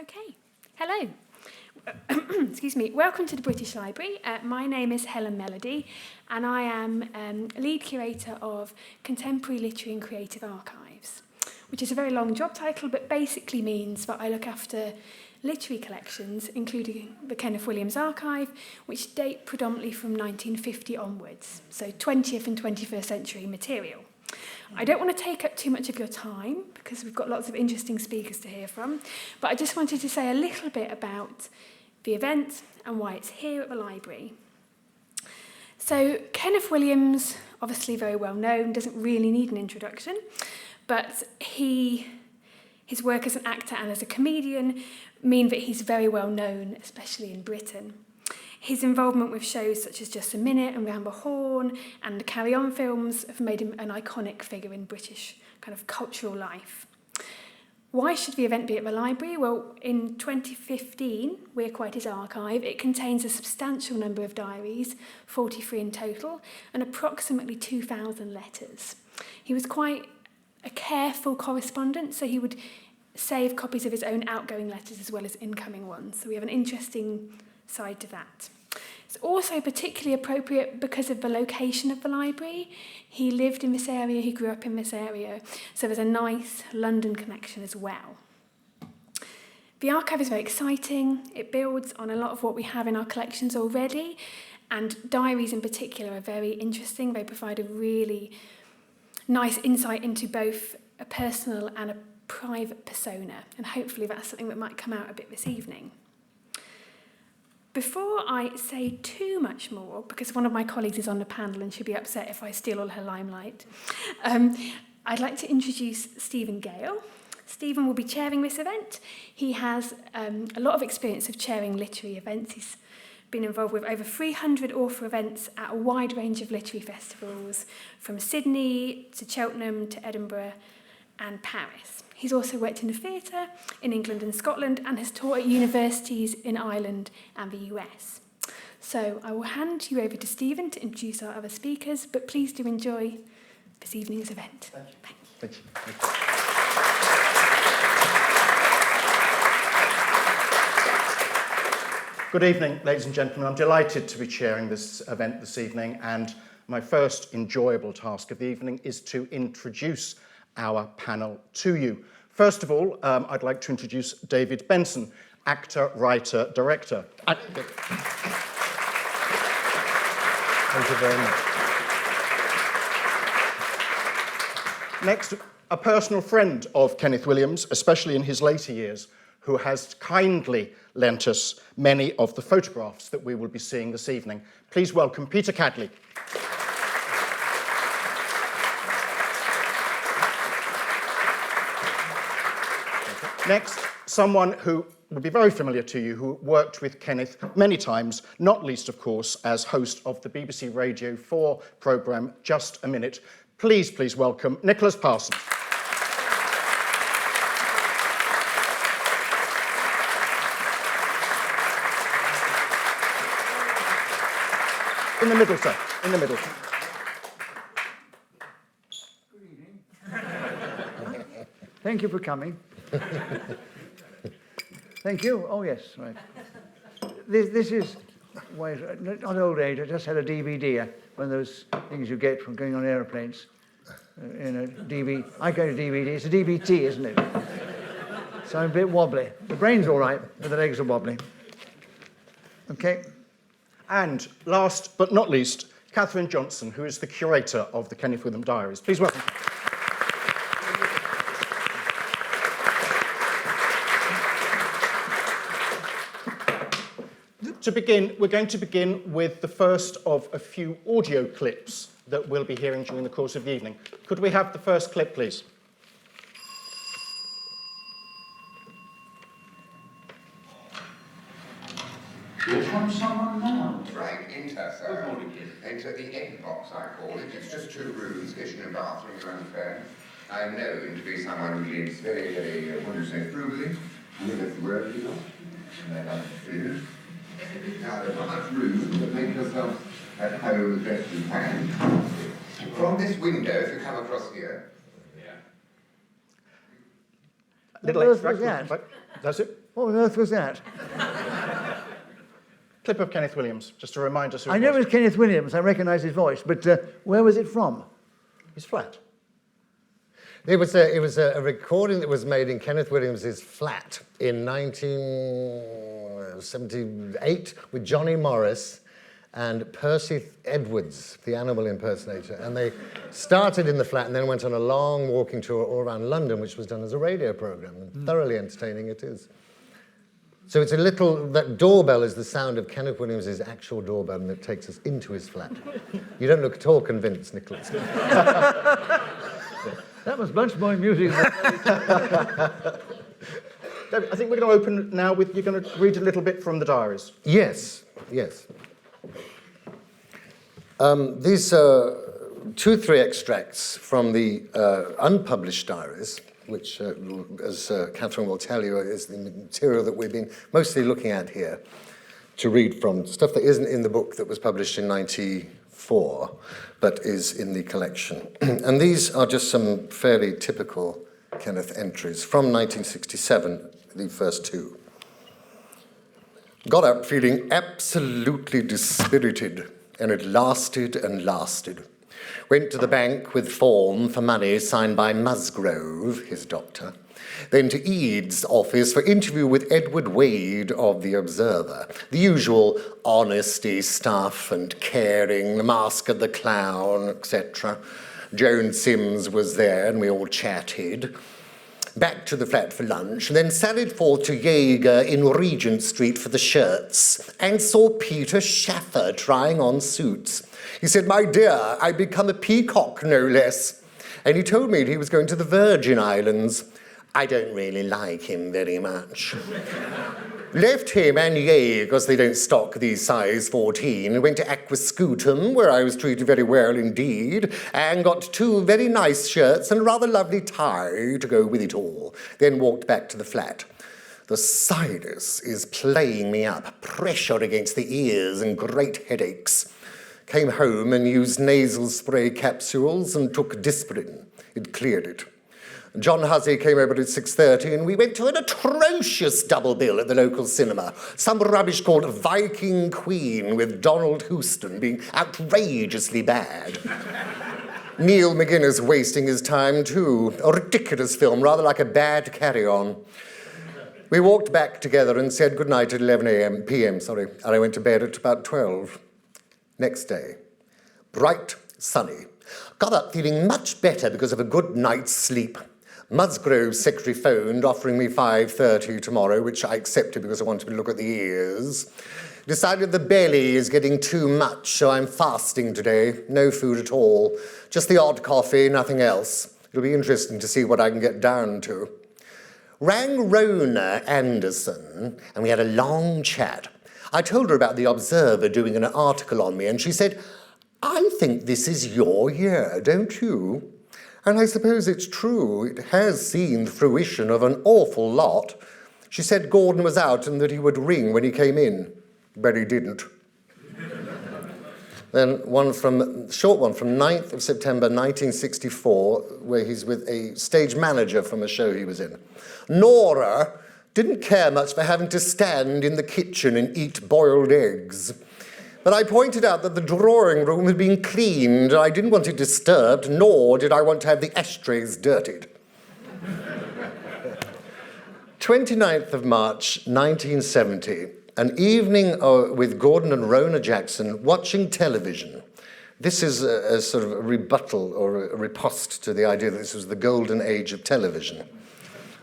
Okay, hello. Excuse me. Welcome to the British Library. My name is Helen Melody, and I am lead curator of Contemporary Literary and Creative Archives, which is a very long job title, but basically means that I look after literary collections, including the Kenneth Williams archive, which date predominantly from 1950 onwards, so 20th and 21st century material. I don't want to take up too much of your time because we've got lots of interesting speakers to hear from, but I just wanted to say a little bit about the event and why it's here at the library. So Kenneth Williams, obviously very well known, doesn't really need an introduction, but his work as an actor and as a comedian mean that he's very well known, especially in Britain. His involvement with shows such as Just a Minute and Round the Horn and the Carry On films have made him an iconic figure in British kind of cultural life. Why should the event be at the library? Well, in 2015, we acquired his archive. It contains a substantial number of diaries, 43 in total, and approximately 2,000 letters. He was quite a careful correspondent, so he would save copies of his own outgoing letters as well as incoming ones. So we have an interesting side to that. It's also particularly appropriate because of the location of the library. He lived in this area, he grew up in this area, so there's a nice London connection as well. The archive is very exciting. It builds on a lot of what we have in our collections already, and diaries in particular are very interesting. They provide a really nice insight into both a personal and a private persona, and hopefully that's something that might come out a bit this evening. Before I say too much more, because one of my colleagues is on the panel and she'll be upset if I steal all her limelight, I'd like to introduce Stephen Gale. Stephen will be chairing this event. He has a lot of experience of chairing literary events. He's been involved with over 300 author events at a wide range of literary festivals, from Sydney to Cheltenham to Edinburgh and Paris. He's also worked in the theatre in England and Scotland and has taught at universities in Ireland and the US. So I will hand you over to Stephen to introduce our other speakers, but please do enjoy this evening's event. Thank you. Thank you. Thank you. Good evening, ladies and gentlemen. I'm delighted to be chairing this event this evening, and my first enjoyable task of the evening is to introduce our panel to you. First of all, I'd like to introduce David Benson, actor, writer, director. Thank you very much. Next, a personal friend of Kenneth Williams, especially in his later years, who has kindly lent us many of the photographs that we will be seeing this evening. Please welcome Peter Cadley. Next, someone who would be very familiar to you, who worked with Kenneth many times, not least, of course, as host of the BBC Radio 4 programme Just a Minute. Please welcome Nicholas Parson. In the middle, sir. In the middle. Good evening. Thank you for coming. Thank you. Oh, yes, right. This is, not old age, I just had a DVD, one of those things you get from going on aeroplanes. In a DVD. I go to DVD, it's a DVT, isn't it? So I'm a bit wobbly. The brain's all right, but the legs are wobbly. Okay. And last but not least, Kathryn Johnson, who is the curator of the Kenneth Williams Diaries. Please welcome. To begin, we're going to begin with the first of a few audio clips that we'll be hearing during the course of the evening. Could we have the first clip, please? Here comes someone now. Right, enter, sir. Enter the egg box, I call it. It's just 2 rooms, kitchen and bathroom, and fan. I'm known to be someone who lives very, very, what do you say, frugally? I think that's the word, you know? And I love food. Now, there's not much room, but make yourself at home as best you can. From this window, if you come across here. Little extract. That's it. What on earth was that? Clip of Kenneth Williams, just to remind us who I it know was. it was Kenneth Williams. I recognise his voice, but where was it from? His flat. It was a recording that was made in Kenneth Williams's flat in 1978 with Johnny Morris and Percy Edwards, the animal impersonator. And they started in the flat and then went on a long walking tour all around London, which was done as a radio programme, and thoroughly entertaining it is. So it's that doorbell is the sound of Kenneth Williams' actual doorbell, and it takes us into his flat. You don't look at all convinced, Nicholas. That was much more amusing than... David, I think we're going to open now with, you're going to read a little bit from the diaries. Yes. These are 2-3 extracts from the unpublished diaries, which, as Kathryn will tell you, is the material that we've been mostly looking at here to read from, stuff that isn't in the book that was published in 1994, but is in the collection. And these are just some fairly typical Kenneth entries from 1967, the first two. Got up feeling absolutely dispirited, and it lasted and lasted. Went to the bank with form for money signed by Musgrove, his doctor. Then to Eads' office for interview with Edward Wade of The Observer. The usual honesty stuff and caring, the mask of the clown, etc. Joan Sims was there and we all chatted. Back to the flat for lunch, and then sallied forth to Jaeger in Regent Street for the shirts, and saw Peter Schaffer trying on suits. He said, "My dear, I've become a peacock, no less." And he told me he was going to the Virgin Islands. I don't really like him very much. Left him and Ye, because they don't stock these size 14, and went to Aquascutum, where I was treated very well indeed, and got 2 very nice shirts and a rather lovely tie to go with it all. Then walked back to the flat. The sinus is playing me up, pressure against the ears and great headaches. Came home and used nasal spray capsules and took Disprin. It cleared it. John Hussey came over at 6:30 and we went to an atrocious double bill at the local cinema. Some rubbish called Viking Queen with Donald Houston being outrageously bad. Neil McGuinness wasting his time too. A ridiculous film, rather like a bad carry-on. We walked back together and said goodnight at 11 p.m., and I went to bed at about 12. Next day, bright, sunny. Got up feeling much better because of a good night's sleep. Musgrove's secretary phoned, offering me 5:30 tomorrow, which I accepted because I wanted to look at the ears. Decided the belly is getting too much, so I'm fasting today. No food at all. Just the odd coffee, nothing else. It'll be interesting to see what I can get down to. Rang Rona Anderson, and we had a long chat. I told her about The Observer doing an article on me, and she said, "I think this is your year, don't you?" And I suppose it's true. It has seen the fruition of an awful lot. She said Gordon was out and that he would ring when he came in, but he didn't. Then short one from 9th of September 1964, where he's with a stage manager from a show he was in. Nora didn't care much for having to stand in the kitchen and eat boiled eggs. But I pointed out that the drawing room had been cleaned, and I didn't want it disturbed, nor did I want to have the ashtrays dirtied. 29th of March, 1970, an evening with Gordon and Rona Jackson watching television. This is a sort of a rebuttal or a riposte to the idea that this was the golden age of television.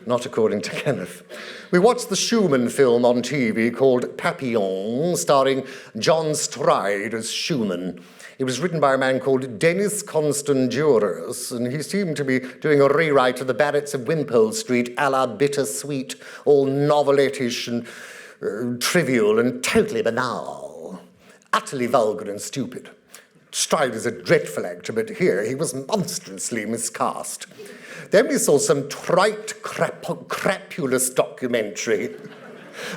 Not according to Kenneth. We watched the Schumann film on TV called Papillon, starring John Stride as Schumann. It was written by a man called Dennis Constanduros, and he seemed to be doing a rewrite of the Barretts of Wimpole Street a la Bittersweet, all novelette-ish and trivial and totally banal. Utterly vulgar and stupid. Stride is a dreadful actor, but here he was monstrously miscast. Then we saw some trite, crapulous documentary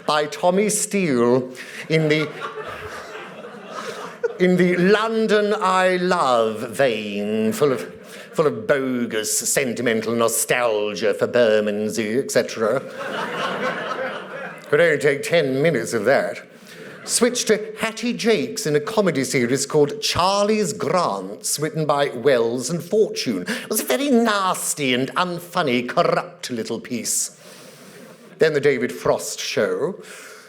by Tommy Steele in the London I Love vein, full of bogus sentimental nostalgia for Bermondsey, etc. Could only take 10 minutes of that. Switched to Hattie Jakes in a comedy series called Charlie's Grants, written by Wells and Fortune. It was a very nasty and unfunny, corrupt little piece. Then the David Frost Show.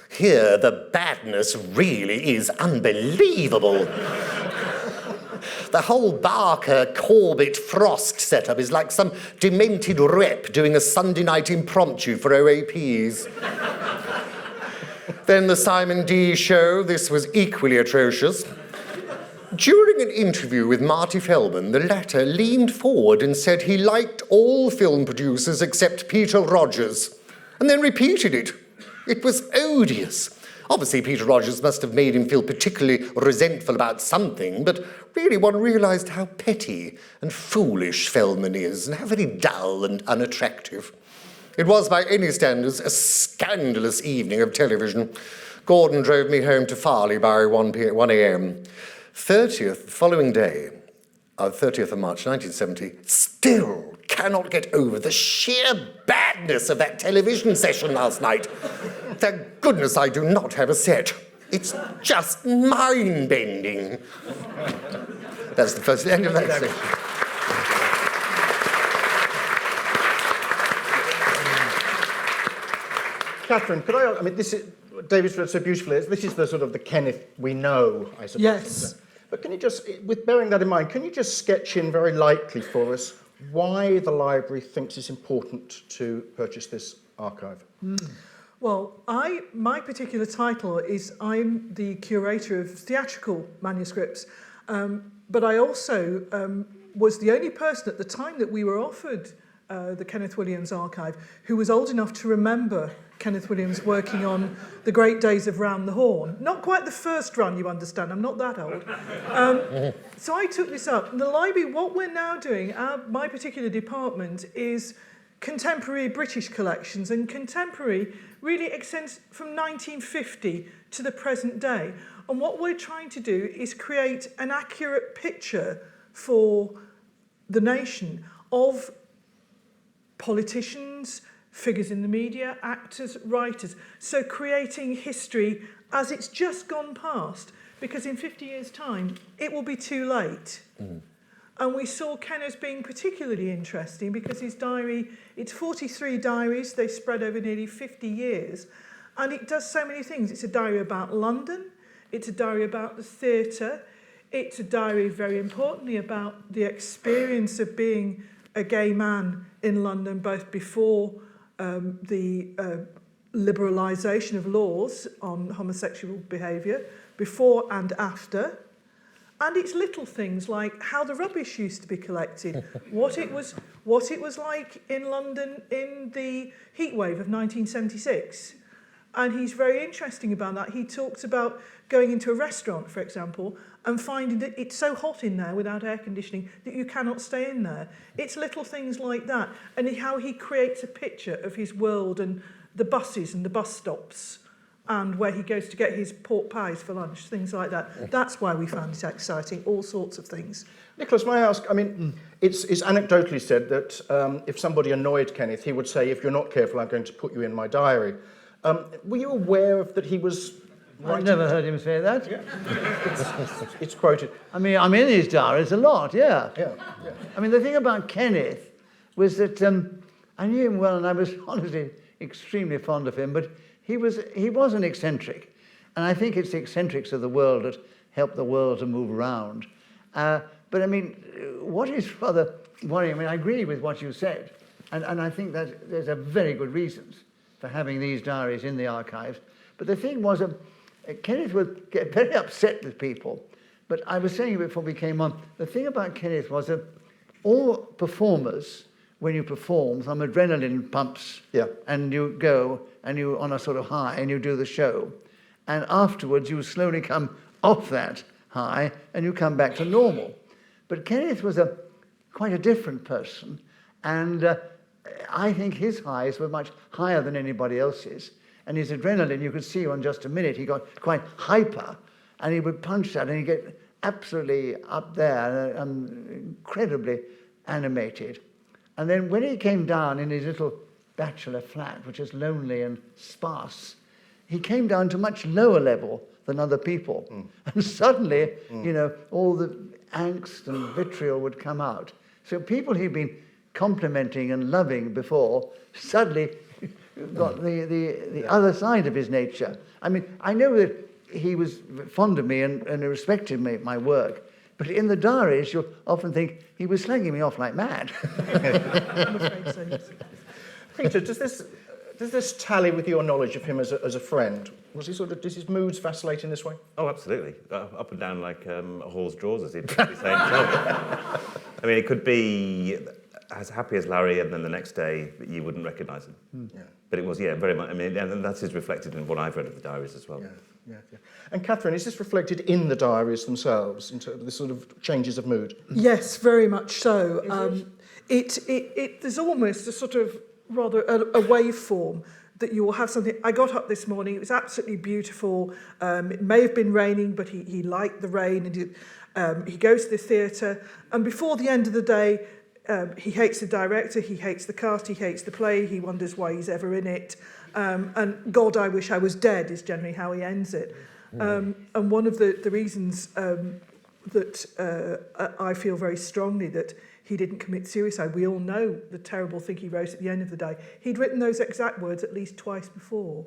Here, the badness really is unbelievable. The whole Barker, Corbett, Frost setup is like some demented rep doing a Sunday night impromptu for OAPs. Then the Simon D Show. This was equally atrocious. During an interview with Marty Feldman, the latter leaned forward and said he liked all film producers except Peter Rogers, and then repeated it. It was odious. Obviously, Peter Rogers must have made him feel particularly resentful about something, but really one realised how petty and foolish Feldman is, and how very dull and unattractive. It was, by any standards, a scandalous evening of television. Gordon drove me home to Farley by 1 a.m. 30th, following day, 30th of March 1970, still cannot get over the sheer badness of that television session last night. Thank goodness I do not have a set. It's just mind-bending. That's the first end of that section. Kathryn, could I mean, this is, David's read so beautifully, this is the sort of the Kenneth we know, I suppose. Yes. But can you just, with bearing that in mind, can you just sketch in very lightly for us why the library thinks it's important to purchase this archive? Well, my particular title is I'm the curator of theatrical manuscripts, but I also was the only person at the time that we were offered the Kenneth Williams archive who was old enough to remember Kenneth Williams working on The Great Days of Round the Horn. Not quite the first run, you understand, I'm not that old. So I took this up. And the library, what we're now doing, my particular department, is contemporary British collections, and contemporary really extends from 1950 to the present day. And what we're trying to do is create an accurate picture for the nation of politicians, figures in the media, actors, writers. So creating history as it's just gone past, because in 50 years' time, it will be too late. And we saw Kenneth being particularly interesting because his diary, it's 43 diaries, they spread over nearly 50 years, and it does so many things. It's a diary about London, it's a diary about the theatre, it's a diary, very importantly, about the experience of being a gay man in London, both before the liberalisation of laws on homosexual behaviour, before and after. And it's little things like how the rubbish used to be collected, what it was like in London in the heatwave of 1976. And he's very interesting about that. He talks about going into a restaurant, for example, and finding that it's so hot in there without air conditioning that you cannot stay in there. It's little things like that, and how he creates a picture of his world and the buses and the bus stops and where he goes to get his pork pies for lunch, things like that. That's why we found it exciting, all sorts of things. Nicholas, may I ask, I mean, it's anecdotally said that if somebody annoyed Kenneth, he would say, if you're not careful, I'm going to put you in my diary. Were you aware of that he was I've never heard him say that. Yeah. It's quoted. I mean, I'm in his diaries a lot, yeah. Yeah. I mean, the thing about Kenneth was that I knew him well, and I was honestly extremely fond of him, but he was an eccentric. And I think it's the eccentrics of the world that help the world to move around. But I mean, what is rather worrying, I mean, I agree with what you said, and I think that there's a very good reasons for having these diaries in the archives. But the thing was, Kenneth would get very upset with people. But I was saying before we came on, the thing about Kenneth was that all performers, when you perform, some adrenaline pumps, and you go, and you're on a sort of high, and you do the show. And afterwards, you slowly come off that high, and you come back to normal. But Kenneth was quite a different person, and I think his highs were much higher than anybody else's. And his adrenaline, you could see on just a minute, he got quite hyper, and he would punch that, and he'd get absolutely up there, incredibly animated. And then when he came down in his little bachelor flat, which is lonely and sparse, he came down to much lower level than other people. And suddenly, you know, all the angst and vitriol would come out. So people he'd been complimenting and loving before suddenly got the other side of his nature. I mean, I know that he was fond of me and respected my work, but in the diaries, you'll often think he was slagging me off like mad. I'm afraid so, yes. Peter, does this tally with your knowledge of him as a friend? Does his moods vacillate in this way? Oh, absolutely. Up and down like a horse draws, as he'd be saying himself. I mean, it could be as happy as Larry, and then the next day you wouldn't recognise him. Yeah. But it was, very much. I mean, and that is reflected in what I've read of the diaries as well. Yeah. And Kathryn, is this reflected in the diaries themselves, in terms of the sort of changes of mood? Yes, very much so. There's almost a sort of rather a waveform that you will have something. I got up this morning, it was absolutely beautiful. It may have been raining, but he liked the rain, and he goes to the theatre, and before the end of the day, he hates the director, he hates the cast, he hates the play, he wonders why he's ever in it. And God, I wish I was dead is generally how he ends it. And one of the reasons that I feel very strongly that he didn't commit suicide, we all know the terrible thing he wrote at the end of the day. He'd written those exact words at least twice before.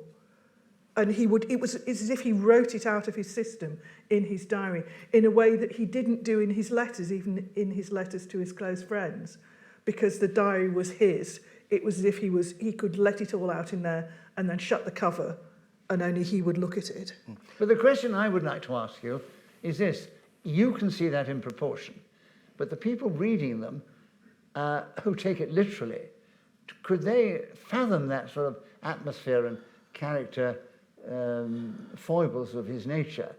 And it's as if he wrote it out of his system in his diary in a way that he didn't do in his letters, even in his letters to his close friends, because the diary was his. It was as if he could let it all out in there and then shut the cover, and only he would look at it. But the question I would like to ask you is this. You can see that in proportion, but the people reading them who take it literally, could they fathom that sort of atmosphere and character foibles of his nature?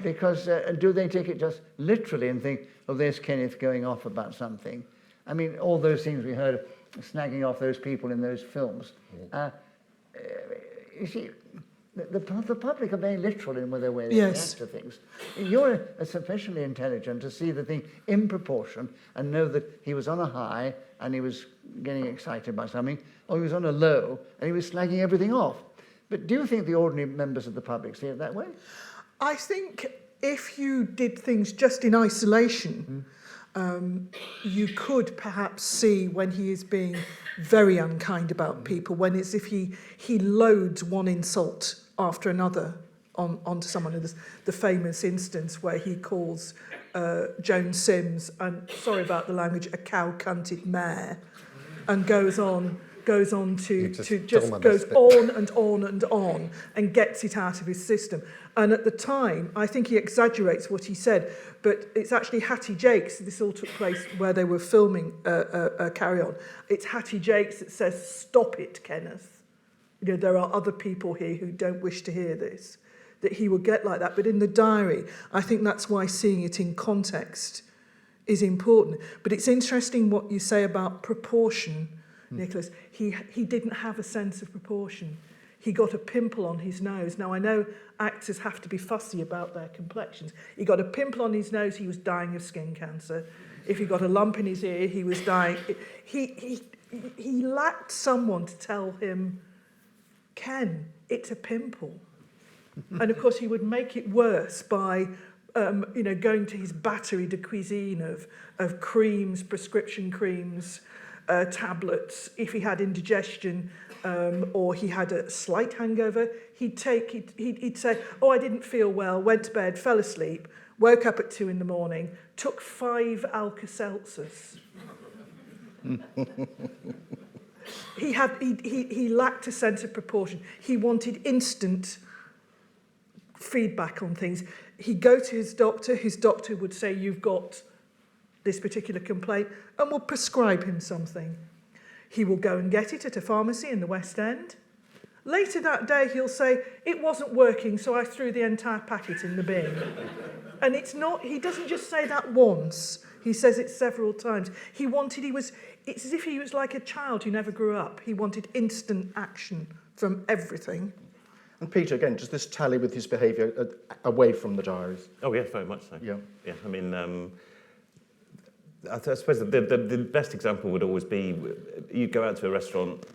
Because do they take it just literally and think, oh, there's Kenneth going off about something? I mean, all those things we heard, snagging off those people in those films. You see, the public are very literal in the way they react to things. You're sufficiently intelligent to see the thing in proportion and know that he was on a high and he was getting excited by something, or he was on a low and he was slagging everything off. But do you think the ordinary members of the public see it that way? I think if you did things just in isolation, you could perhaps see when he is being very unkind about people, when it's if he loads one insult after another onto someone. There's the famous instance where he calls Joan Sims, and sorry about the language, a cow-cunted mare, and goes on to just goes on and on and on and gets it out of his system. And at the time, I think he exaggerates what he said, but it's actually Hattie Jakes. This all took place where they were filming Carry On. It's Hattie Jakes that says, "Stop it, Kenneth. You know, there are other people here who don't wish to hear this." That he would get like that. But in the diary, I think that's why seeing it in context is important. But it's interesting what you say about proportion, Nicholas. He didn't have a sense of proportion. He got a pimple on his nose. Now, I know actors have to be fussy about their complexions. He got a pimple on his nose, he was dying of skin cancer. If he got a lump in his ear, he was dying. He lacked someone to tell him, Ken, it's a pimple. And, of course, he would make it worse by going to his batterie de cuisine of creams, prescription creams, tablets. If he had indigestion or he had a slight hangover, he'd say, "Oh, I didn't feel well," went to bed, fell asleep, woke up at 2 a.m, took 5 Alka-Seltzers. He lacked a sense of proportion. He wanted instant feedback on things. He'd go to his doctor would say, "You've got this particular complaint," and will prescribe him something. He will go and get it at a pharmacy in the West End. Later that day, he'll say, "It wasn't working, so I threw the entire packet in the bin." And he doesn't just say that once, he says it several times. It's as if he was like a child who never grew up. He wanted instant action from everything. And Peter, again, does this tally with his behaviour away from the diaries? Oh, yes, very much so. Yeah. Yeah, I mean, I suppose the best example would always be you go out to a restaurant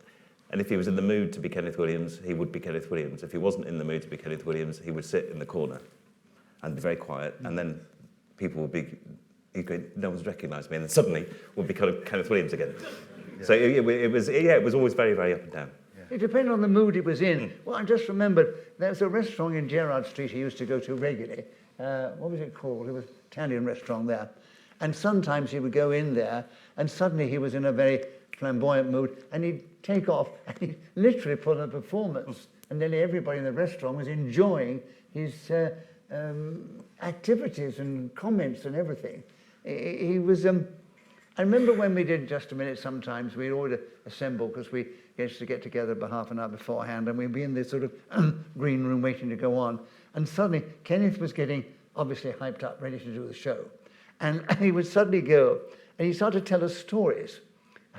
And if he was in the mood to be Kenneth Williams, he would be Kenneth Williams. If he wasn't in the mood to be Kenneth Williams, he would sit in the corner and be very quiet. And then people would be, no one's recognised me, and then suddenly would be kind of Kenneth Williams again. Yeah. So it was always very, very up and down. It depended on the mood he was in. Well, I just remembered there was a restaurant in Gerrard Street he used to go to regularly. What was it called? It was an Italian restaurant there. And sometimes he would go in there, and suddenly he was in a very flamboyant mood, and he'd take off, and he'd literally put on a performance. And then everybody in the restaurant was enjoying his activities and comments and everything. He was... I remember when we did Just a Minute, sometimes we'd all assemble, because we used to get together about half an hour beforehand, and we'd be in this sort of green room waiting to go on. And suddenly, Kenneth was getting obviously hyped up, ready to do the show. And he would suddenly go, and he started to tell us stories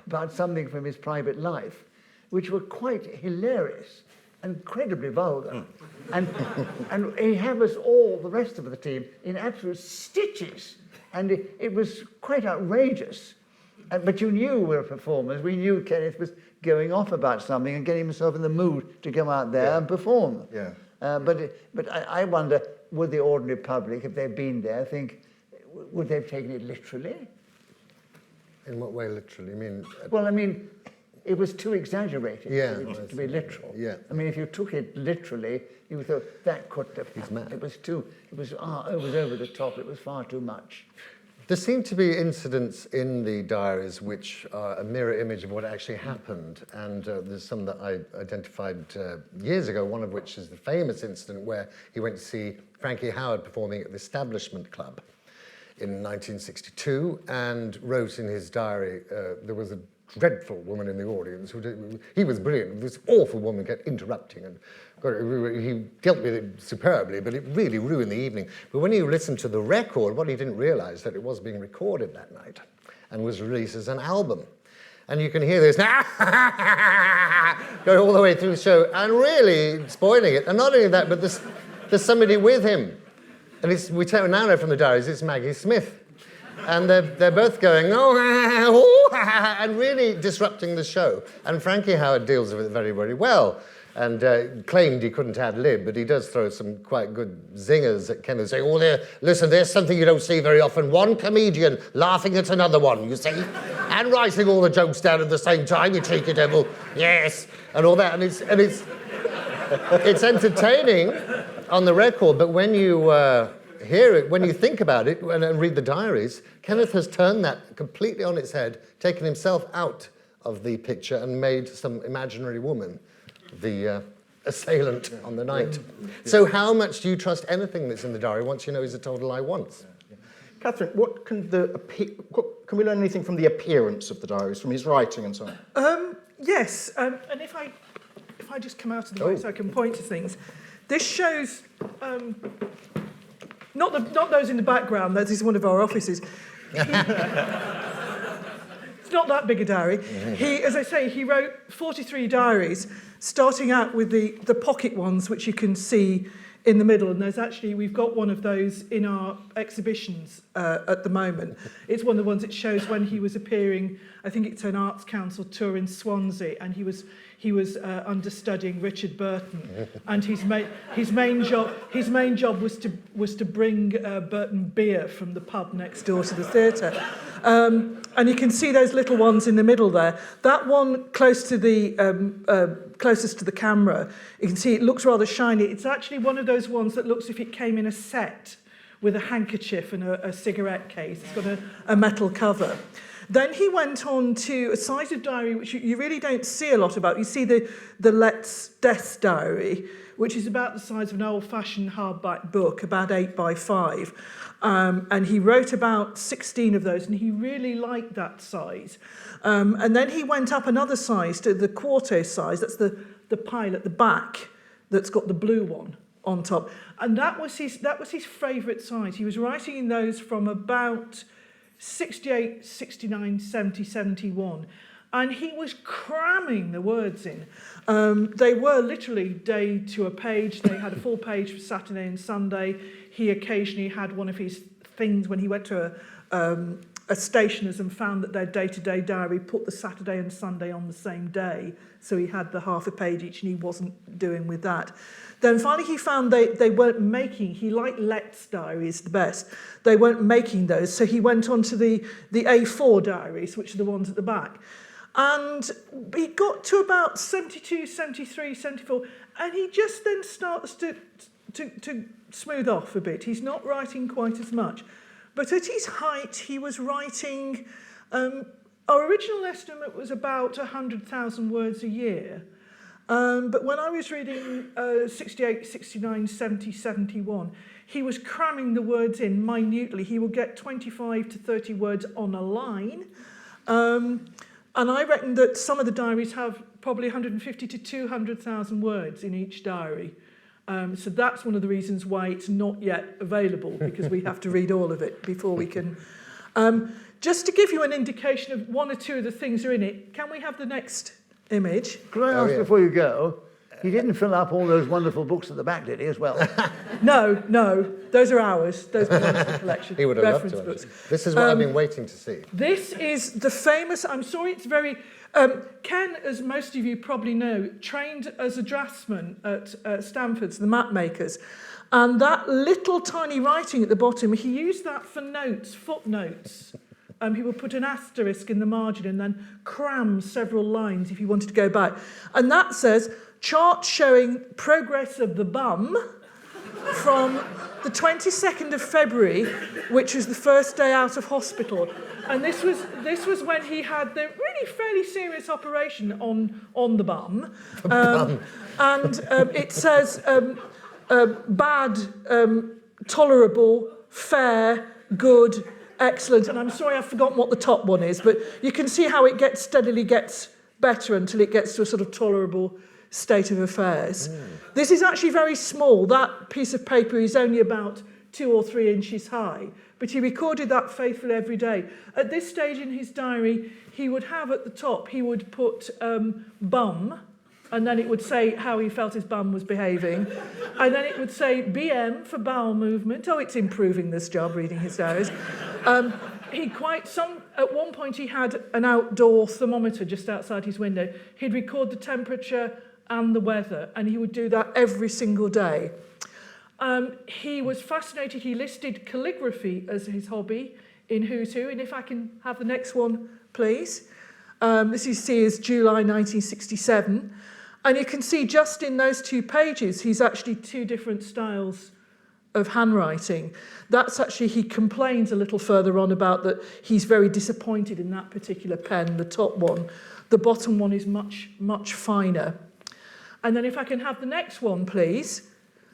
about something from his private life, which were quite hilarious, incredibly vulgar. And he had us all, the rest of the team, in absolute stitches. And it was quite outrageous. But you knew we were performers. We knew Kenneth was going off about something and getting himself in the mood to go out there and perform. Yeah. But I wonder, would the ordinary public, if they've been there, think, would they have taken it literally? In what way literally? I mean... Well, I mean, it was too exaggerated to be literal. Yeah. I mean, if you took it literally, you would thought, that couldn't have happened. It was over the top, it was far too much. There seem to be incidents in the diaries which are a mirror image of what actually happened, and there's some that I identified years ago, one of which is the famous incident where he went to see Frankie Howerd performing at the Establishment Club in 1962, and wrote in his diary, there was a dreadful woman in the audience. He was brilliant. This awful woman kept interrupting, and he dealt with it superbly, but it really ruined the evening. But when you listen to the record, what he didn't realise that it was being recorded that night and was released as an album. And you can hear this going all the way through the show and really spoiling it. And not only that, but there's somebody with him. And we now know from the diaries it's Maggie Smith. And they're both going, and really disrupting the show. And Frankie Howerd deals with it very, very well. And claimed he couldn't ad-lib, but he does throw some quite good zingers at Kenneth, saying, listen, there's something you don't see very often. One comedian laughing at another one, you see, and writing all the jokes down at the same time, you cheeky devil, yes, and all that. And it's entertaining on the record, but when you hear it, when you think about it and read the diaries, Kenneth has turned that completely on its head, taken himself out of the picture and made some imaginary woman the assailant on the night. So how much do you trust anything that's in the diary once you know he's told a lie once? Kathryn, can we learn anything from the appearance of the diaries, from his writing and so on? Yes, and if I just come out of the way so I can point to things. This shows, not those in the background, that is one of our offices. It's not that big a diary. As I say, he wrote 43 diaries, starting out with the pocket ones, which you can see in the middle. And we've got one of those in our exhibitions at the moment. It's one of the ones that shows when he was appearing, I think it's an Arts Council tour in Swansea, and he was understudying Richard Burton, and his main job was to bring Burton beer from the pub next door to the theatre. And you can see those little ones in the middle there. That one closest to the camera, you can see it looks rather shiny. It's actually one of those ones that looks as if it came in a set with a handkerchief and a cigarette case. It's got a metal cover. Then he went on to a size of diary which you really don't see a lot about. You see the Let's Death diary, which is about the size of an old-fashioned hardback book, about 8 by 5. And he wrote about 16 of those, and he really liked that size. And then he went up another size to the quarto size. That's the pile at the back that's got the blue one on top. And that was his favourite size. He was writing in those from about 68, 69, 70, 71. And he was cramming the words in. They were literally day to a page. They had a full page for Saturday and Sunday. He occasionally had one of his things when he went to stationers and found that their day-to-day diary put the Saturday and Sunday on the same day, so he had the half a page each and he wasn't doing with that. Then finally he found they weren't making, he liked Let's diaries the best, they weren't making those, so he went on to the A4 diaries, which are the ones at the back. And he got to about 72, 73, 74, and he just then starts to smooth off a bit. He's not writing quite as much. But at his height, he was writing, our original estimate was about 100,000 words a year. But when I was reading 68, 69, 70, 71, he was cramming the words in minutely. He would get 25 to 30 words on a line. And I reckon that some of the diaries have probably 150 to 200,000 words in each diary. So that's one of the reasons why it's not yet available, because we have to read all of it before we can. Just to give you an indication of one or two of the things that are in it, can we have the next image? Could I ask before you go, he didn't fill up all those wonderful books at the back, did he, as well? No, those are ours. Those belong to the collection. He would have loved to. Books. This is what I've been waiting to see. This is the famous, I'm sorry it's very... Ken, as most of you probably know, trained as a draftsman at Stanford's, the map makers. And that little tiny writing at the bottom, he used that for notes, footnotes. He would put an asterisk in the margin and then cram several lines if you wanted to go back. And that says, chart showing progress of the bum from the 22nd of February, which was the first day out of hospital. And this was when he had the really fairly serious operation on the bum. It says bad, tolerable, fair, good, excellent. And I'm sorry I've forgotten what the top one is, but you can see how it steadily gets better until it gets to a sort of tolerable state of affairs. This is actually very small. That piece of paper is only about 2 or 3 inches high, but he recorded that faithfully every day. At this stage in his diary, he would have at the top, he would put bum, and then it would say how he felt his bum was behaving, and then it would say BM for bowel movement. Oh, it's improving this job, reading his diaries. At one point he had an outdoor thermometer just outside his window. He'd record the temperature and the weather, and he would do that every single day. He was fascinated. He listed calligraphy as his hobby in Hutu, and if I can have the next one, please. This you see is July 1967, and you can see just in those 2 pages, he's actually 2 different styles of handwriting. That's actually, he complains a little further on about that he's very disappointed in that particular pen, the top one. The bottom one is much, much finer. And then if I can have the next one, please.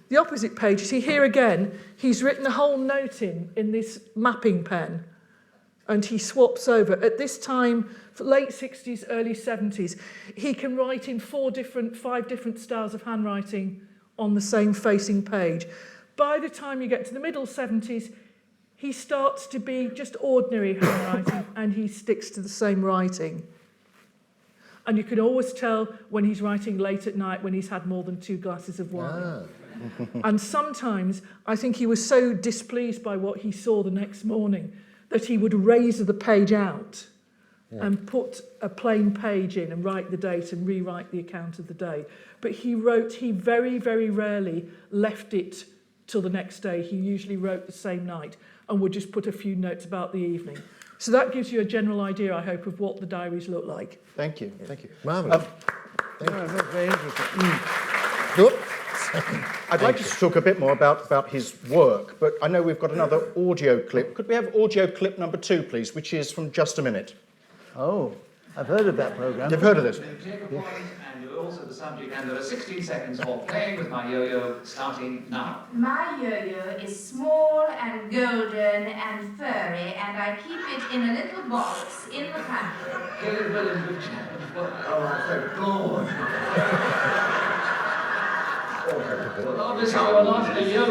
The opposite page, you see here again, he's written a whole note in this mapping pen, and he swaps over. At this time, late 60s, early 70s, he can write in 5 different styles of handwriting on the same facing page. By the time you get to the middle 70s, he starts to be just ordinary handwriting, and he sticks to the same writing. And you can always tell when he's writing late at night, when he's had more than 2 glasses of wine. And sometimes I think he was so displeased by what he saw the next morning that he would razor the page out and put a plain page in and write the date and rewrite the account of the day. But he very, very rarely left it till the next day. He usually wrote the same night and would just put a few notes about the evening. So that gives you a general idea, I hope, of what the diaries look like. Thank you. Marvellous. That's very interesting. Good. I'd like to talk a bit more about his work, but I know we've got another audio clip. Could we have audio clip number 2, please, which is from Just a Minute? Oh, I've heard of that programme. You've heard of this? Take a point, and you're also the subject, and there are 16 seconds of playing with my yo-yo starting now. My yo-yo is small and golden and furry, and I keep it in a little box in the pantry. David Benson. Oh, I'm so bored. Well, obviously you're not a yo-yo.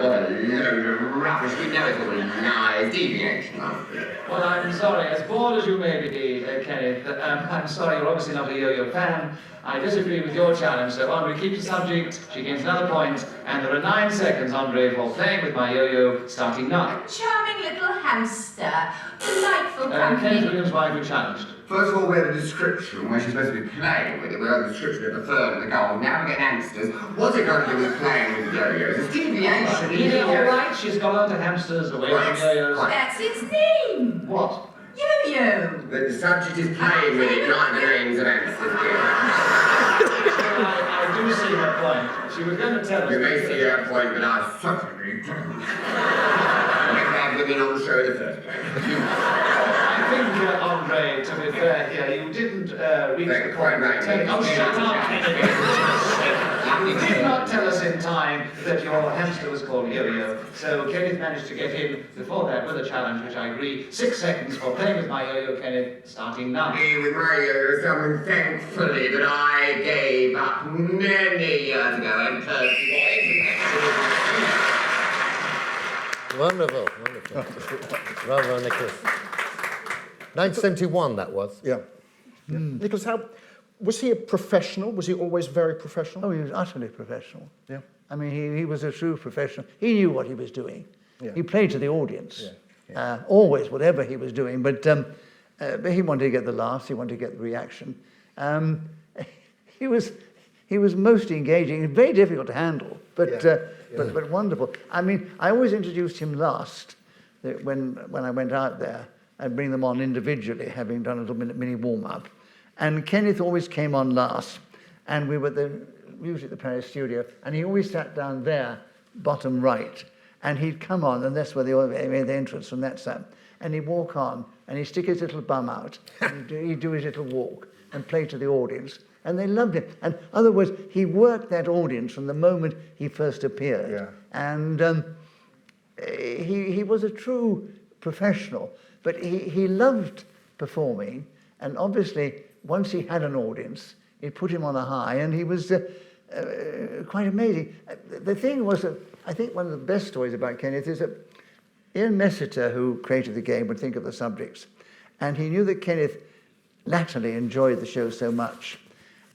What a load of rubbish. We never thought of lies, deviation. Well, I'm sorry, as bored as you may be, sorry, Kenneth. I'm sorry, you're obviously not a yo-yo fan. I disagree with your challenge, so Andre keeps the subject, she gains another point, and there are 9 seconds, Andre, for playing with my yo-yo, starting now. A charming little hamster. Delightful company. Kenneth Williams, why have you challenged? First of all, we have a description where she's supposed to be playing with it. We have a description of the third and the goal. Now we get hamsters. What's it got to do with playing with yo-yos? It's deviation. Yeah, all right, she's gone on to hamsters, away from yo-yos. That's its name. What? Yo-yo. The subject is playing with it, not the names of hamsters. I do see her point. She was going to tell us. You may see that point, but I certainly don't. I never had women on the show in the first place. I think, Andre, to be fair here, you didn't reach the Quite point. right. Oh, shut up, Kenneth. You did not tell us in time that your hamster was called Yo-Yo, so Kenneth managed to get in before that with a challenge, which I agree. 6 seconds for playing with my Yo-Yo, Kenneth, starting now. With my yo-yo, someone thankfully that I gave up many years ago and personally. Wonderful, wonderful. Bravo, Nicholas. 1971, that was. Yeah. Nicholas, was he a professional? Was he always very professional? Oh, he was utterly professional. Yeah. I mean, he was a true professional. He knew what he was doing. Yeah. He played to the audience, Yeah. always, whatever he was doing. But he wanted to get the laughs. He wanted to get the reaction. He was most engaging. Very difficult to handle, but wonderful. I mean, I always introduced him last. When I went out there, I'd bring them on individually, having done a little mini warm up. And Kenneth always came on last, and we were usually at the Paris studio, and he always sat down there, bottom right, and he'd come on, and that's where the entrance from that side, and he'd walk on, and he'd stick his little bum out, and he'd do his little walk, and play to the audience, and they loved him. And in other words, he worked that audience from the moment he first appeared. Yeah. And he was a true professional, but he loved performing, and obviously, once he had an audience, it put him on a high, and he was quite amazing. The thing was that I think one of the best stories about Kenneth is that Ian Messiter, who created the game, would think of the subjects, and he knew that Kenneth latterly enjoyed the show so much,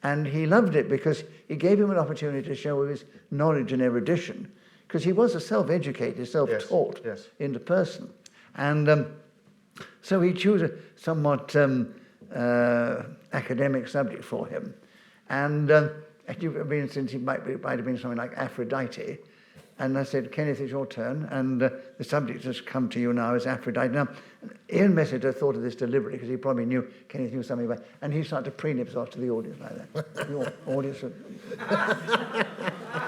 and he loved it because it gave him an opportunity to show his knowledge and erudition, because he was a self-educated, self-taught into person, and so he chose a somewhat academic subject for him. And since it might have been something like Aphrodite, and I said, Kenneth, it's your turn, and the subject has come to you now as Aphrodite. Now, Ian Messiter thought of this deliberately because he probably knew Kenneth knew something about it, and he started to preen himself to the audience like that. The audience would,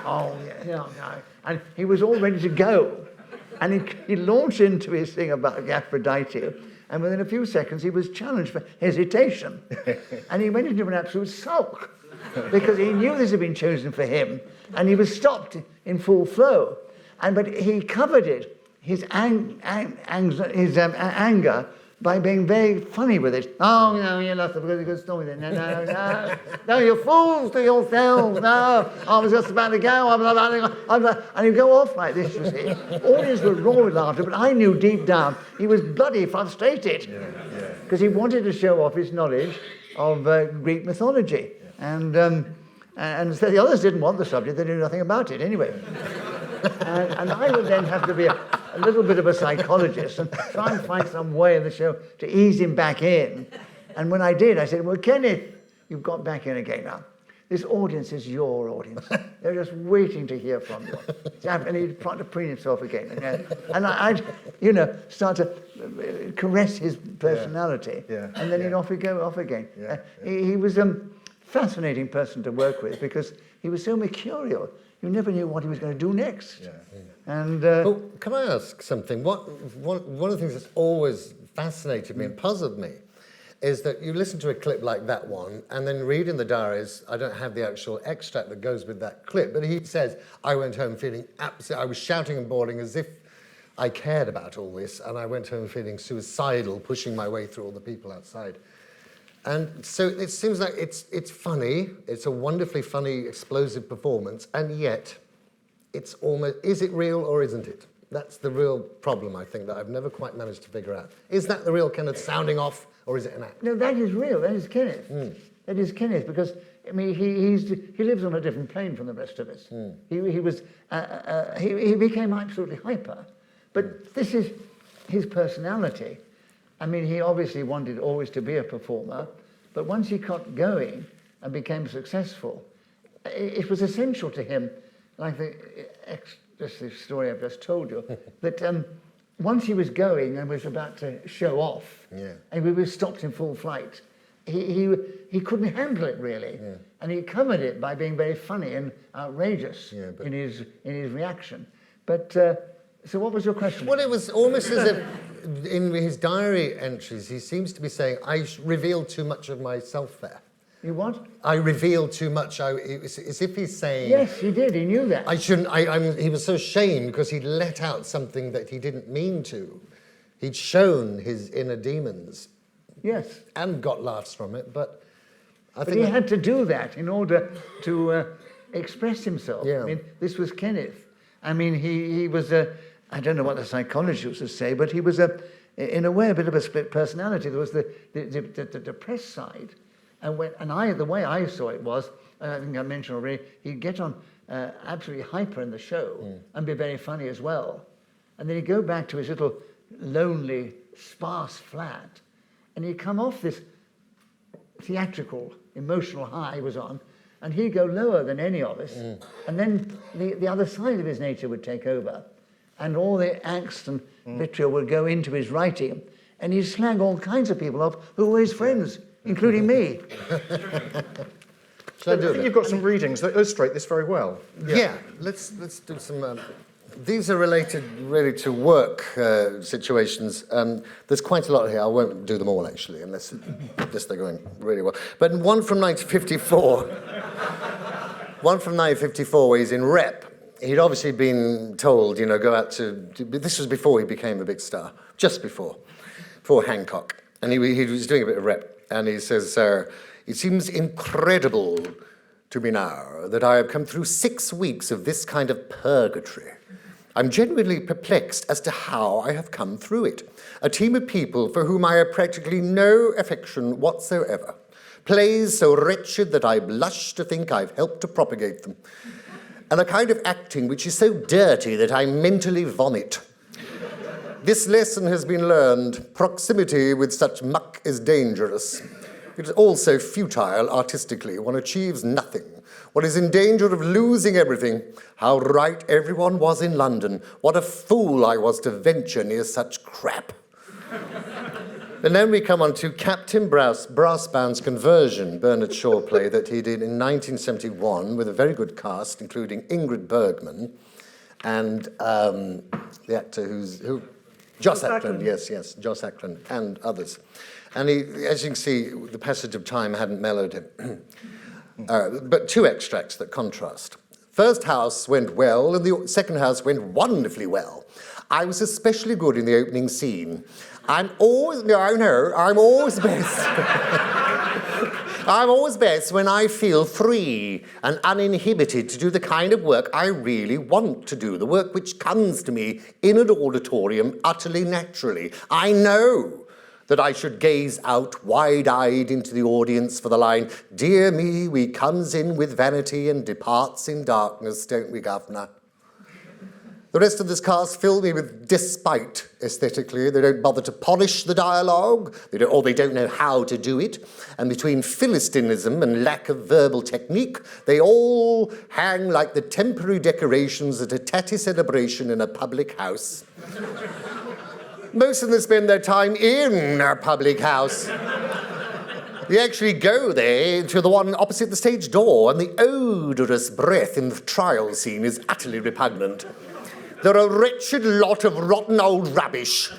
oh, yeah, and he was all ready to go. And he launched into his thing about Aphrodite, and within a few seconds he was challenged for hesitation. And he went into an absolute sulk, because he knew this had been chosen for him, and he was stopped in full flow. But he covered it, his anger, by being very funny with it. Oh, no, you're not because you could stop with it. No, you're fools to yourselves. No, I was just about to go. And he'd go off like this, you see. Audience would roar with laughter, but I knew deep down he was bloody frustrated, because he wanted to show off his knowledge of Greek mythology. And so the others didn't want the subject. They knew nothing about it anyway. And I would then have to be a little bit of a psychologist and try and find some way in the show to ease him back in. And when I did, I said, well, Kenneth, you've got back in again now. This audience is your audience. They're just waiting to hear from you. And he'd try to preen himself again. And I'd, start to caress his personality. And then he'd off again. He was a fascinating person to work with because he was so mercurial. You never knew what he was going to do next. And can I ask something? One of the things that's always fascinated me and puzzled me is that you listen to a clip like that one and then read in the diaries, I don't have the actual extract that goes with that clip, but he says, I went home feeling I was shouting and bawling as if I cared about all this, and I went home feeling suicidal, pushing my way through all the people outside. And so it seems like it's funny, it's a wonderfully funny, explosive performance, and yet it's almost, is it real or isn't it? That's the real problem, I think, that I've never quite managed to figure out. Is that the real kind of sounding off, Or is it an act? No, that is real. That is Kenneth. That is Kenneth, because I mean he lives on a different plane from the rest of us. He became absolutely hyper, but this is his personality. I mean, he obviously wanted always to be a performer, but once he got going and became successful, it was essential to him, like just the story I've just told you, that once he was going and was about to show off, and we were stopped in full flight, he couldn't handle it really, and he covered it by being very funny and outrageous in his reaction. But so what was your question? Well, it was almost as if in his diary entries he seems to be saying, I revealed too much of myself there. You what? I revealed too much. It's as if he's saying... Yes, he did. He knew that. I shouldn't... he was so ashamed because he'd let out something that he didn't mean to. He'd shown his inner demons. Yes. And got laughs from it, but... But he had to do that in order to express himself. Yeah. I mean, this was Kenneth. I mean, he was I don't know what the psychologists would say, but he was in a way, a bit of a split personality. There was the depressed side. And the way I saw it was, I think I mentioned already, he'd get on absolutely hyper in the show and be very funny as well. And then he'd go back to his little lonely, sparse flat, and he'd come off this theatrical, emotional high he was on, and he'd go lower than any of us. And then the other side of his nature would take over, and all the angst and vitriol would go into his writing, and he'd slag all kinds of people off who were his friends, including me. I think you've got some readings that illustrate this very well. Yeah, let's do some... these are related really to work situations. There's quite a lot here. I won't do them all, actually, unless they're going really well. But one from 1954. One from 1954 where he's in rep. He'd obviously been told, go out to... This was before he became a big star, just before Hancock. And he was doing a bit of rep. And he says, it seems incredible to me now that I have come through 6 weeks of this kind of purgatory. I'm genuinely perplexed as to how I have come through it. A team of people for whom I have practically no affection whatsoever. Plays so wretched that I blush to think I've helped to propagate them. And a kind of acting which is so dirty that I mentally vomit. This lesson has been learned. Proximity with such muck is dangerous. It is also futile artistically. One achieves nothing. One is in danger of losing everything. How right everyone was in London. What a fool I was to venture near such crap. And then we come on to Captain Brass Band's Conversion, Bernard Shaw play that he did in 1971 with a very good cast, including Ingrid Bergman and the actor who Joss Ackland, yes, Joss Ackland and others. And he, as you can see, the passage of time hadn't mellowed him. But two extracts that contrast. First house went well, and the second house went wonderfully well. I was especially good in the opening scene. I'm always best. I'm always best when I feel free and uninhibited to do the kind of work I really want to do, the work which comes to me in an auditorium utterly naturally. I know that I should gaze out wide-eyed into the audience for the line, "Dear me, we comes in with vanity and departs in darkness, don't we, governor?" The rest of this cast fill me with despite aesthetically. They don't bother to polish the dialogue, they don't know how to do it. And between Philistinism and lack of verbal technique, they all hang like the temporary decorations at a tatty celebration in a public house. Most of them spend their time in a public house. They actually go there to the one opposite the stage door, and the odorous breath in the trial scene is utterly repugnant. They're a wretched lot of rotten old rubbish.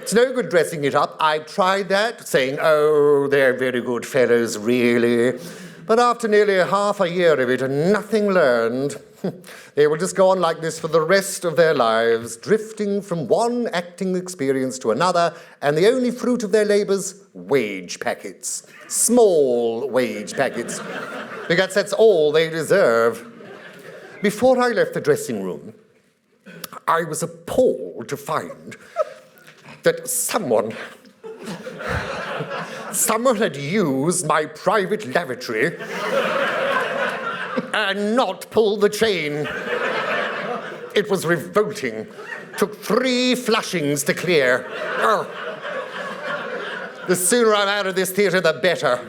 It's no good dressing it up. I've tried that, saying, oh, they're very good fellows, really. But after nearly half a year of it and nothing learned, they will just go on like this for the rest of their lives, drifting from one acting experience to another, and the only fruit of their labours, wage packets. Small wage packets. Because that's all they deserve. Before I left the dressing room, I was appalled to find that someone someone had used my private lavatory and not pulled the chain. It was revolting. Took 3 flushings to clear. Oh. The sooner I'm out of this theatre, the better.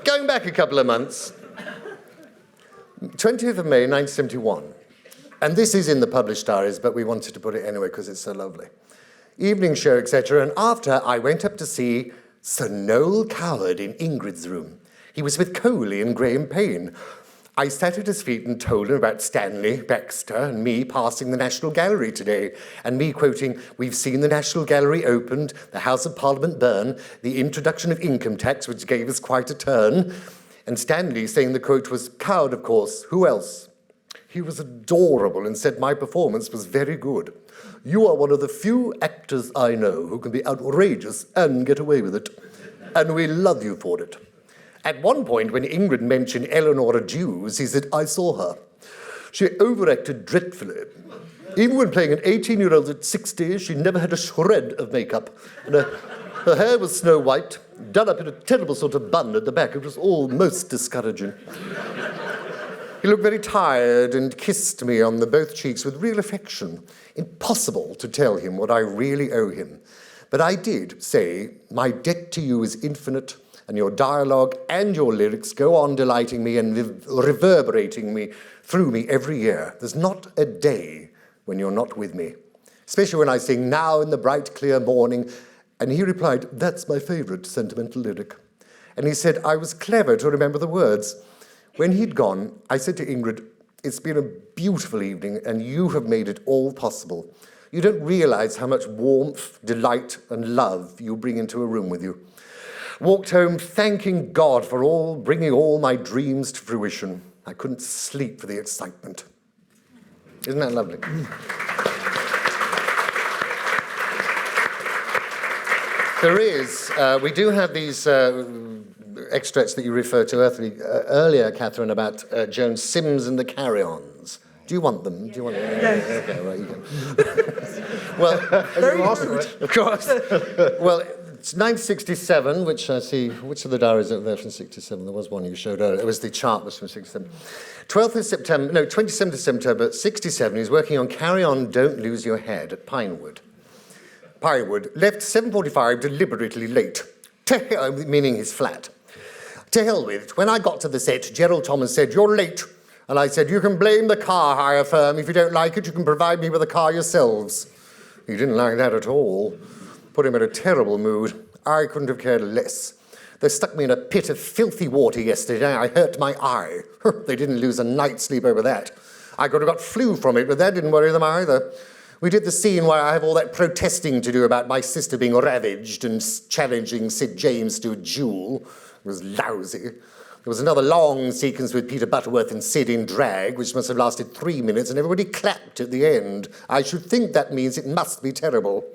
Going back a couple of months, 20th of May, 1971. And this is in the published diaries, but we wanted to put it anyway because it's so lovely. Evening show, etc. And after, I went up to see Sir Noel Coward in Ingrid's room. He was with Coley and Graham Payne. I sat at his feet and told him about Stanley, Baxter, and me passing the National Gallery today, and me quoting, "We've seen the National Gallery opened, the House of Parliament burn, the introduction of income tax, which gave us quite a turn," and Stanley saying the quote was, "Coward, of course, who else?" He was adorable and said my performance was very good. "You are one of the few actors I know who can be outrageous and get away with it, and we love you for it." At one point, when Ingrid mentioned Eleanor Jews, he said, "I saw her. She overacted dreadfully. Even when playing an 18-year-old at 60, she never had a shred of makeup. And her hair was snow white, done up in a terrible sort of bun at the back. It was all most discouraging." He looked very tired and kissed me on both cheeks with real affection. Impossible to tell him what I really owe him. But I did say, "My debt to you is infinite, and your dialogue and your lyrics go on delighting me and reverberating me through me every year. There's not a day when you're not with me, especially when I sing 'Now in the bright clear morning.'" And he replied, "That's my favourite sentimental lyric." And he said I was clever to remember the words. When he'd gone, I said to Ingrid, "It's been a beautiful evening, and you have made it all possible. You don't realise how much warmth, delight, and love you bring into a room with you." Walked home thanking God for bringing all my dreams to fruition. I couldn't sleep for the excitement. Isn't that lovely? There is, we do have these extracts that you referred to earlier, Kathryn, about Joan Sims and the Carry-Ons. Do you want them? Do you want them? Yes. Okay, right, you can. Well, Very good. of course. Well, it's 1967, which I see, which of the diaries are there from 67? There was one you showed earlier. It was the chart was from 67. 27th of September, 67, he's working on Carry On, Don't Lose Your Head at Pinewood. Left 7:45 deliberately late, meaning his flat. To hell with it. When I got to the set, Gerald Thomas said, "You're late." And I said, "You can blame the car hire firm. If you don't like it, you can provide me with a car yourselves." He didn't like that at all. Put him in a terrible mood. I couldn't have cared less. They stuck me in a pit of filthy water yesterday. I hurt my eye. They didn't lose a night's sleep over that. I could have got flu from it, but that didn't worry them either. We did the scene where I have all that protesting to do about my sister being ravaged and challenging Sid James to a duel. It was lousy. There was another long sequence with Peter Butterworth and Sid in drag, which must have lasted 3 minutes, and everybody clapped at the end. I should think that means it must be terrible.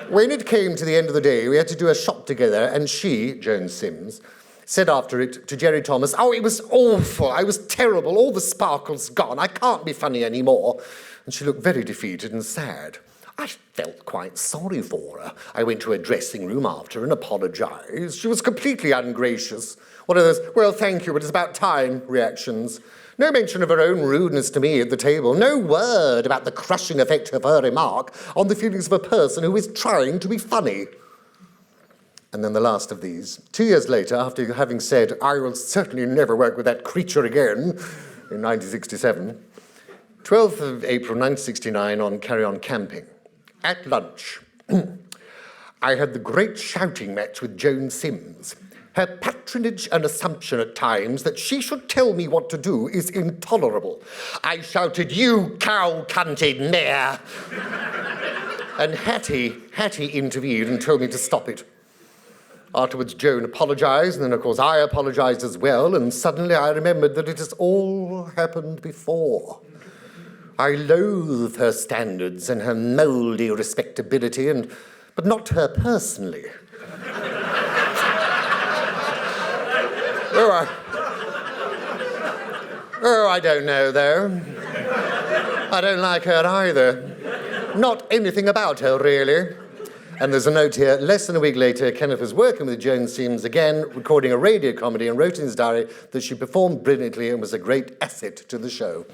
When it came to the end of the day, we had to do a shot together, and she, Joan Sims, said after it to Jerry Thomas, "Oh, it was awful. I was terrible. All the sparkle's gone. I can't be funny anymore." And she looked very defeated and sad. I felt quite sorry for her. I went to her dressing room after and apologised. She was completely ungracious. One of those, "Well, thank you, but it's about time" reactions. No mention of her own rudeness to me at the table. No word about the crushing effect of her remark on the feelings of a person who is trying to be funny. And then the last of these. 2 years later, after having said, "I will certainly never work with that creature again," in 1967, 12th of April 1969 on Carry On Camping. At lunch, I had the great shouting match with Joan Sims. Her patronage and assumption at times that she should tell me what to do is intolerable. I shouted, "You cow-cunted mare!" And Hattie intervened and told me to stop it. Afterwards, Joan apologised, and then, of course, I apologised as well, and suddenly I remembered that it has all happened before. I loathe her standards and her mouldy respectability, but not her personally. I don't know, though. I don't like her either. Not anything about her, really. And there's a note here, less than a week later, Kenneth was working with Joan Sims again, recording a radio comedy, and wrote in his diary that she performed brilliantly and was a great asset to the show.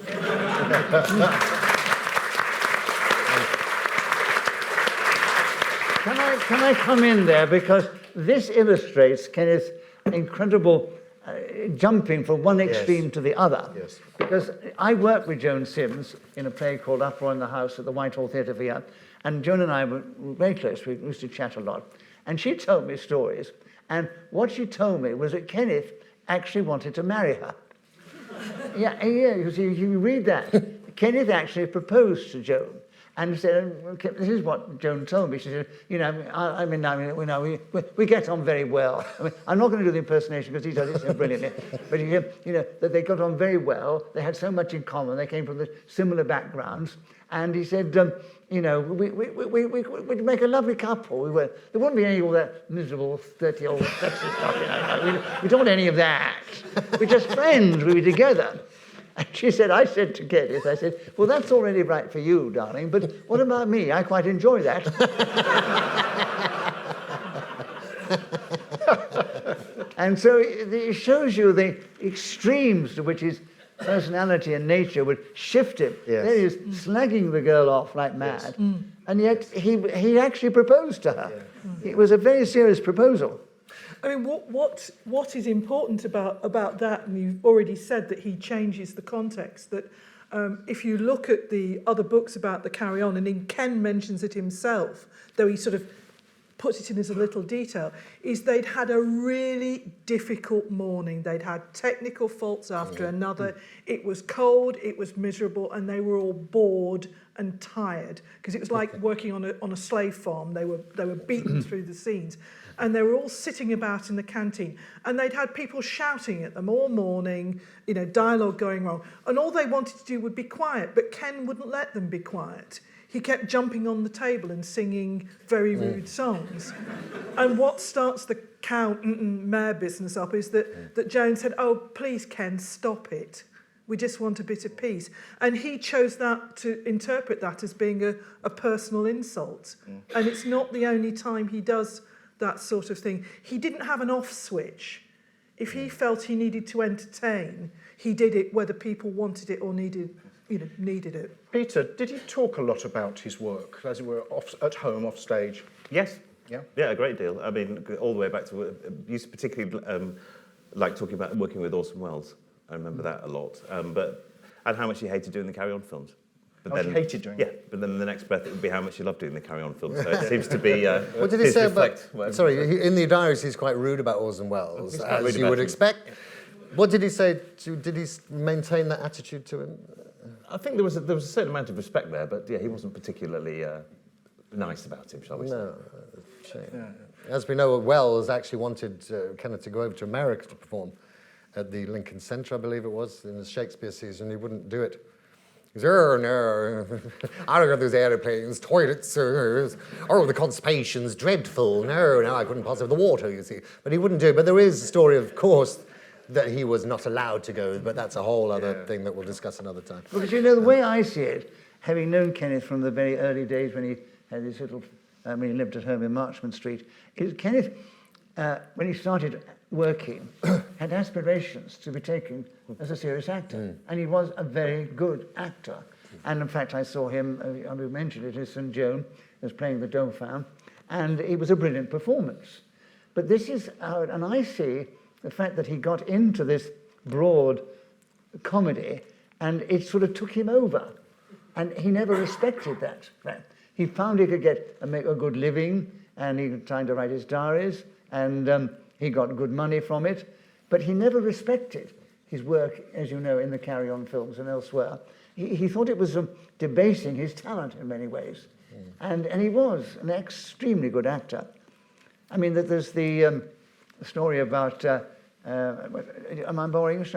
Can I come in there? Because this illustrates Kenneth's incredible jumping from one extreme to the other. Yes. Because I worked with Joan Sims in a play called Uproar in the House at the Whitehall Theatre here, and Joan and I were very close. We used to chat a lot. And she told me stories, and what she told me was that Kenneth actually wanted to marry her. Yeah, because you read that. Kenneth actually proposed to Joan. And said, okay, this is what Joan told me. She said, we get on very well. I mean, I'm not going to do the impersonation because he does it so brilliantly. But he said, that they got on very well. They had so much in common. They came from the similar backgrounds. And he said, we'd make a lovely couple. There wouldn't be any of that miserable, dirty old sexy stuff. We don't want any of that. We're just friends. We were together. And she said, I said to Kenneth, I said, well, that's already right for you, darling, but what about me? I quite enjoy that. And so it shows you the extremes to which his personality and nature would shift him. Yes. There he is slagging the girl off like mad, and yet he actually proposed to her. Yeah. It was a very serious proposal. I mean, what is important about that, and you've already said that he changes the context, that if you look at the other books about the Carry On, and Ken mentions it himself, though he sort of puts it in as a little detail, is they'd had a really difficult morning. They'd had technical faults after another. It was cold, it was miserable, and they were all bored and tired, because it was like working on a slave farm. They were beaten through the scenes. And they were all sitting about in the canteen, and they'd had people shouting at them all morning, dialogue going wrong, and all they wanted to do would be quiet, but Ken wouldn't let them be quiet. He kept jumping on the table and singing very rude songs. And what starts the mare business up is that Joan said, oh, please, Ken, stop it. We just want a bit of peace. And he chose that to interpret that as being a personal insult. And it's not the only time he does that sort of thing. He didn't have an off switch. If he felt he needed to entertain, he did it whether people wanted it or needed it. Peter, did he talk a lot about his work, as it were, at home, off stage? Yes. Yeah? Yeah, a great deal. I mean, all the way back to... used to particularly like talking about working with Orson Welles. I remember that a lot. And how much he hated doing the Carry On films. But he hated doing it? Yeah, but then the next breath it would be how much he loved doing the Carry On films. So it seems to be... what did he say about... Sorry, in the diaries he's quite rude about Orson Welles, as you would expect. What did he say? Did he maintain that attitude to him? I think there was a certain amount of respect there, but yeah, he wasn't particularly nice about him, shall we say. No, shame. Yeah. As we know, Wells actually wanted Kenneth to go over to America to perform at the Lincoln Center, I believe it was, in the Shakespeare season. He wouldn't do it. He said, oh, no, I don't got those aeroplanes, toilets, the constipation's dreadful. No, I couldn't possibly, the water, you see. But he wouldn't do it. But there is a story, of course, that he was not allowed to go, but that's a whole other thing that we'll discuss another time. Because, the way I see it, having known Kenneth from the very early days when he had his little, when he lived at home in Marchmont Street, is Kenneth, when he started working, had aspirations to be taken as a serious actor. And he was a very good actor. And in fact, I saw him, I mentioned it, his son Joan was playing the Dauphin, and it was a brilliant performance. But this is how, and I see the fact that he got into this broad comedy, and it sort of took him over. And he never respected that. He found he could make a good living, and he was trying to write his diaries, and he got good money from it, but he never respected his work, as you know, in the Carry On films and elsewhere. He thought it was debasing his talent in many ways. And he was an extremely good actor. I mean, there's the story about... am I boring? Of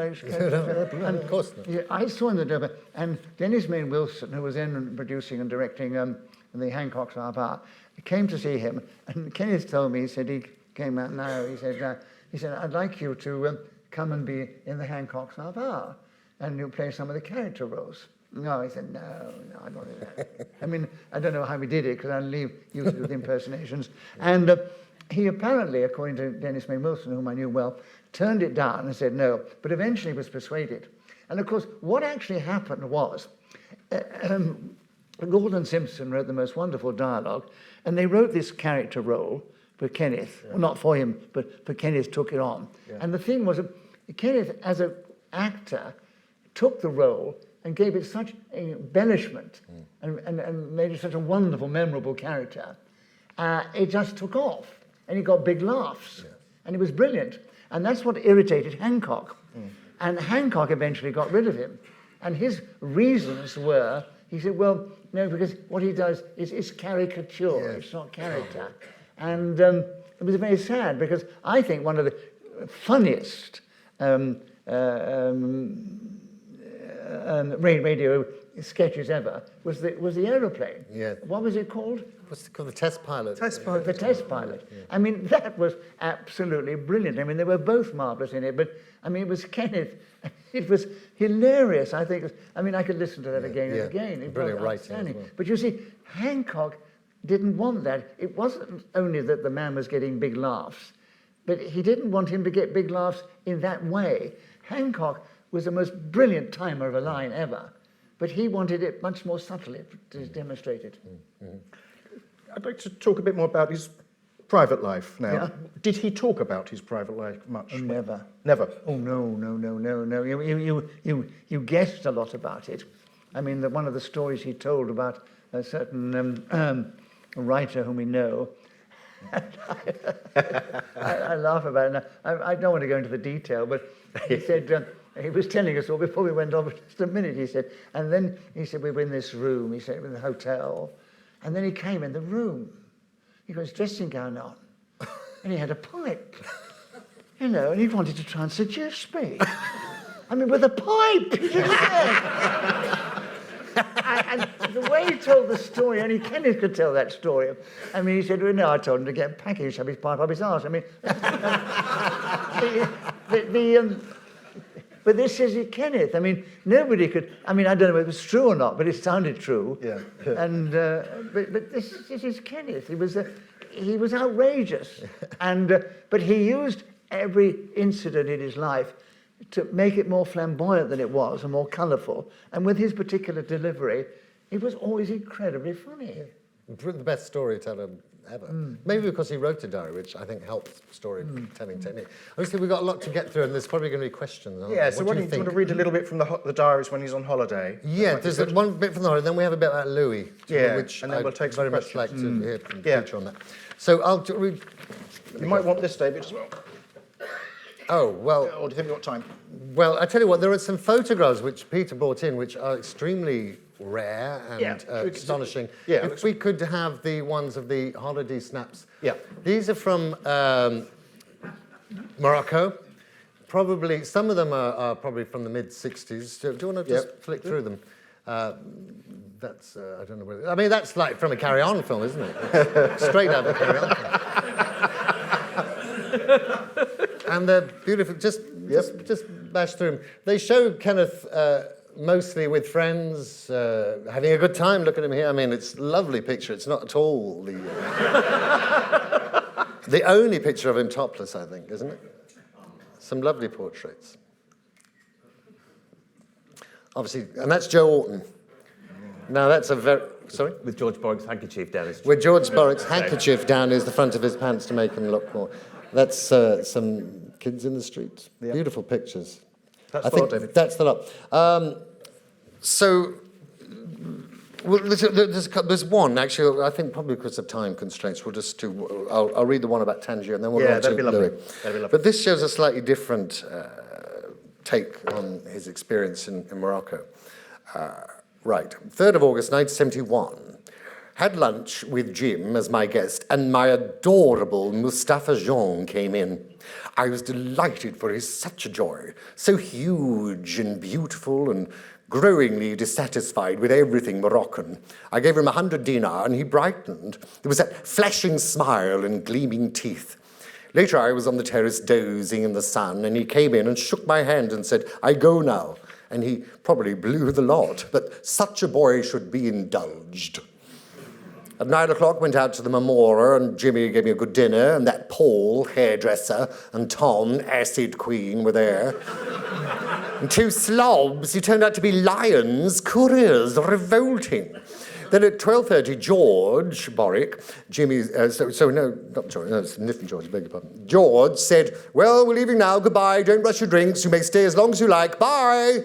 course not. Yeah, I saw in the Dover, and Dennis Main Wilson, who was in producing and directing the Hancock's Half Hour, came to see him, and Kenneth told me, he said, he came out now, he said, I'd like you to come and be in the Hancock's Half Hour, and you'll play some of the character roles. No, he said, no, I don't do that. I mean, I don't know how he did it, because I leave usually with impersonations. And he apparently, according to Dennis May Wilson, whom I knew well, turned it down and said no, but eventually was persuaded. And of course, what actually happened was, Gordon Simpson wrote the most wonderful dialogue, and they wrote this character role for Kenneth. Yeah. Well, not for him, but for Kenneth took it on. Yeah. And the thing was, Kenneth, as an actor, took the role and gave it such embellishment and made it such a wonderful, memorable character. It just took off, and he got big laughs, and it was brilliant. And that's what irritated Hancock. And Hancock eventually got rid of him. And his reasons were, he said, well, no, because what he does is caricature, it's not character. And it was very sad, because I think one of the funniest radio sketches ever was the aeroplane. Yeah. What was it called? What's it called? The test pilot. Test pilot. The test pilot. Yeah. I mean, that was absolutely brilliant. I mean, they were both marvellous in it, but I mean, it was Kenneth. It was hilarious. I think. I mean, I could listen to that again and again. It brilliant was writing as well. But you see, Hancock didn't want that. It wasn't only that the man was getting big laughs, but he didn't want him to get big laughs in that way. Hancock was the most brilliant timer of a line ever, but he wanted it much more subtly to demonstrate it. I'd like to talk a bit more about his private life now. Yeah. Did he talk about his private life much? Oh, never. Never? Oh, no. You guessed a lot about it. I mean, one of the stories he told about a certain writer whom we know, I laugh about it now. I don't want to go into the detail, but he said, he was telling us all before we went off, just a minute, he said, and then he said, we were in this room, he said, in the hotel, and then he came in the room. He got his dressing gown on, and he had a pipe, and he wanted to try and seduce me. I mean, with a pipe, he didn't and the way he told the story, only Kenneth could tell that story. I mean, he said, well, no, I told him to get a package, shove his pipe up his arse. I mean, but this is Kenneth. I mean, nobody could. I mean, I don't know if it was true or not, but it sounded true. Yeah. And but this is Kenneth. He was outrageous, and but he used every incident in his life to make it more flamboyant than it was and more colourful. And with his particular delivery, it was always incredibly funny. The best storyteller ever. Maybe because he wrote a diary, which I think helps storytelling technique. Obviously, we've got a lot to get through, and there's probably going to be questions. Yeah, so what do you want to read a little bit from the diaries when he's on holiday? Yeah, there's one bit from the holiday, then we have a bit about Louis, which and then we'll take some very much questions. like to hear from Peter on that. So I'll read. You might want this, David, as well. Oh, well... Or do you think we've got time? Well, I tell you what, there are some photographs which Peter brought in, which are extremely rare and astonishing. Yeah, if we could have the ones of the holiday snaps. Yeah. These are from Morocco. Probably, some of them are probably from the mid-60s. Do you want to just flick through them? That's, I don't know whether... I mean, that's like from a Carry On film, isn't it? Straight out of a Carry On film. And they're beautiful. Just bash through them. They show Kenneth mostly with friends, having a good time. Look at him here. I mean, it's a lovely picture. It's not at all the only picture of him topless, I think, isn't it? Some lovely portraits. Obviously, and that's Joe Orton. Now, that's a very... Sorry? With George Borwick's handkerchief down his... With George Borwick's handkerchief down is the front of his pants to make him look more... That's some kids in the street. Yeah. Beautiful pictures. That's the lot, David. That's the lot. So, well, there's one, actually, I think probably because of time constraints, we'll just do... I'll read the one about Tangier, and then we'll go to Louis. That'd be lovely. But this shows a slightly different take on his experience in Morocco. Right, 3rd of August, 1971. Had lunch with Jim as my guest, and my adorable Mustafa Jean came in. I was delighted, for he's such a joy, so huge and beautiful and growingly dissatisfied with everything Moroccan. I gave him 100 dinar, and he brightened. There was that flashing smile and gleaming teeth. Later, I was on the terrace dozing in the sun, and he came in and shook my hand and said, I go now. and he probably blew the lot, but such a boy should be indulged. At 9 o'clock, went out to the Memora, and Jimmy gave me a good dinner, and that Paul, hairdresser, and Tom, acid queen, were there. And 2 slobs who turned out to be lions, couriers, revolting. Then at 12:30, George Borick, Jimmy's, George, beg your pardon. George said, well, we're leaving now, goodbye, don't rush your drinks, you may stay as long as you like, bye.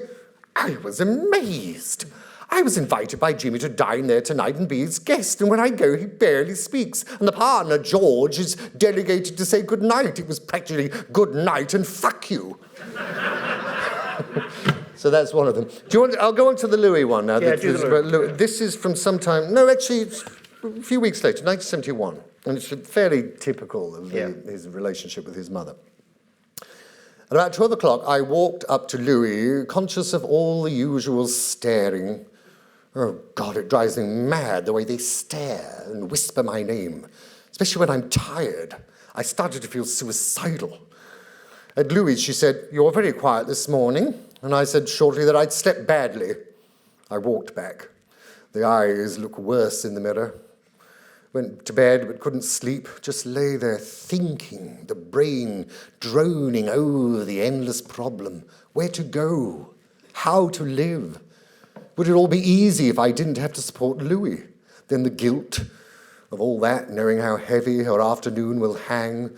I was amazed. I was invited by Jimmy to dine there tonight and be his guest, and when I go, he barely speaks. And the partner, George, is delegated to say good night. It was practically good night and fuck you. So that's one of them. Do you want? I'll go on to the Louis one now. Yeah, do the Louis. This is from sometime. No, actually, it's a few weeks later, 1971, and it's fairly typical of his relationship with his mother. At about 12 o'clock, I walked up to Louis, conscious of all the usual staring. Oh, God, it drives me mad the way they stare and whisper my name, especially when I'm tired. I started to feel suicidal. At Louis, she said, you're very quiet this morning. And I said shortly that I'd slept badly. I walked back. The eyes look worse in the mirror. Went to bed but couldn't sleep, just lay there thinking, the brain droning over the endless problem. Where to go? How to live? Would it all be easy if I didn't have to support Louis? Then the guilt of all that, knowing how heavy her afternoon will hang,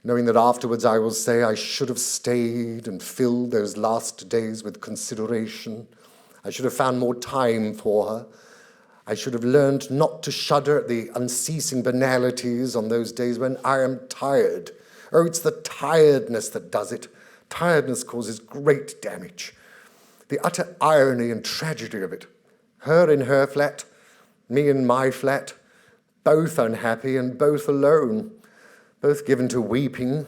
knowing that afterwards I will say I should have stayed and filled those last days with consideration. I should have found more time for her. I should have learned not to shudder at the unceasing banalities on those days when I am tired. Oh, it's the tiredness that does it. Tiredness causes great damage. The utter irony and tragedy of it. Her in her flat, me in my flat, both unhappy and both alone. Both given to weeping,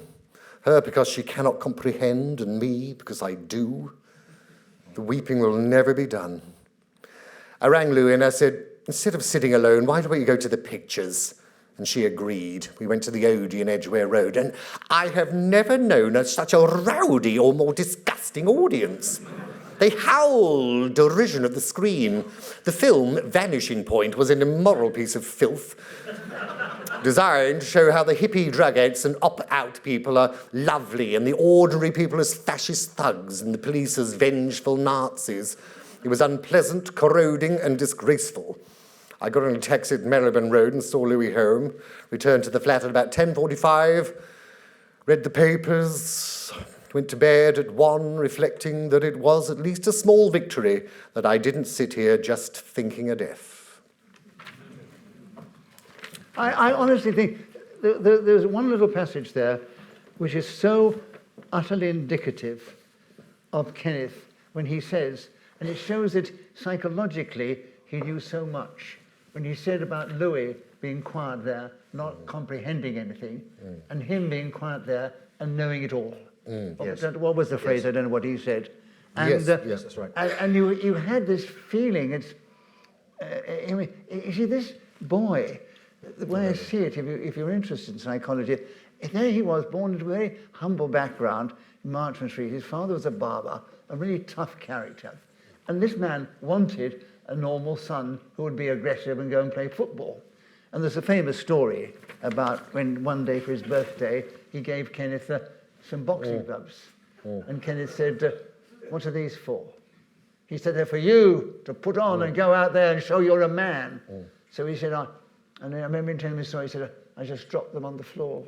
her because she cannot comprehend, and me because I do. The weeping will never be done. I rang Louis and I said, instead of sitting alone, why don't we go to the pictures? And she agreed. We went to the Odeon Edgware Road, and I have never known such a rowdy or more disgusting audience. They howled derision at the screen. The film, Vanishing Point, was an immoral piece of filth, designed to show how the hippie drug-addicts and op-out people are lovely and the ordinary people as fascist thugs and the police as vengeful Nazis. It was unpleasant, corroding and disgraceful. I got on a taxi at Marylebone Road and saw Louis home, returned to the flat at about 10:45, read the papers, went to bed at 1, reflecting that it was at least a small victory that I didn't sit here just thinking of death. I honestly think there's one little passage there which is so utterly indicative of Kenneth when he says, and it shows that psychologically he knew so much, when he said about Louis being quiet there, not comprehending anything, and him being quiet there and knowing it all. Yes. What was the phrase? I don't know what he said. And, yes, that's right. And you had this feeling, it's, you see, this boy, the way I see it, if you're interested in psychology, there he was, born into a very humble background in Marchmont Street. His father was a barber, a really tough character. And this man wanted a normal son who would be aggressive and go and play football. And there's a famous story about when one day for his birthday, he gave Kenneth some boxing gloves. And Kenneth said, what are these for? He said, they're for you to put on and go out there and show you're a man. So he said, and I remember him telling me a story, he said, I just dropped them on the floor.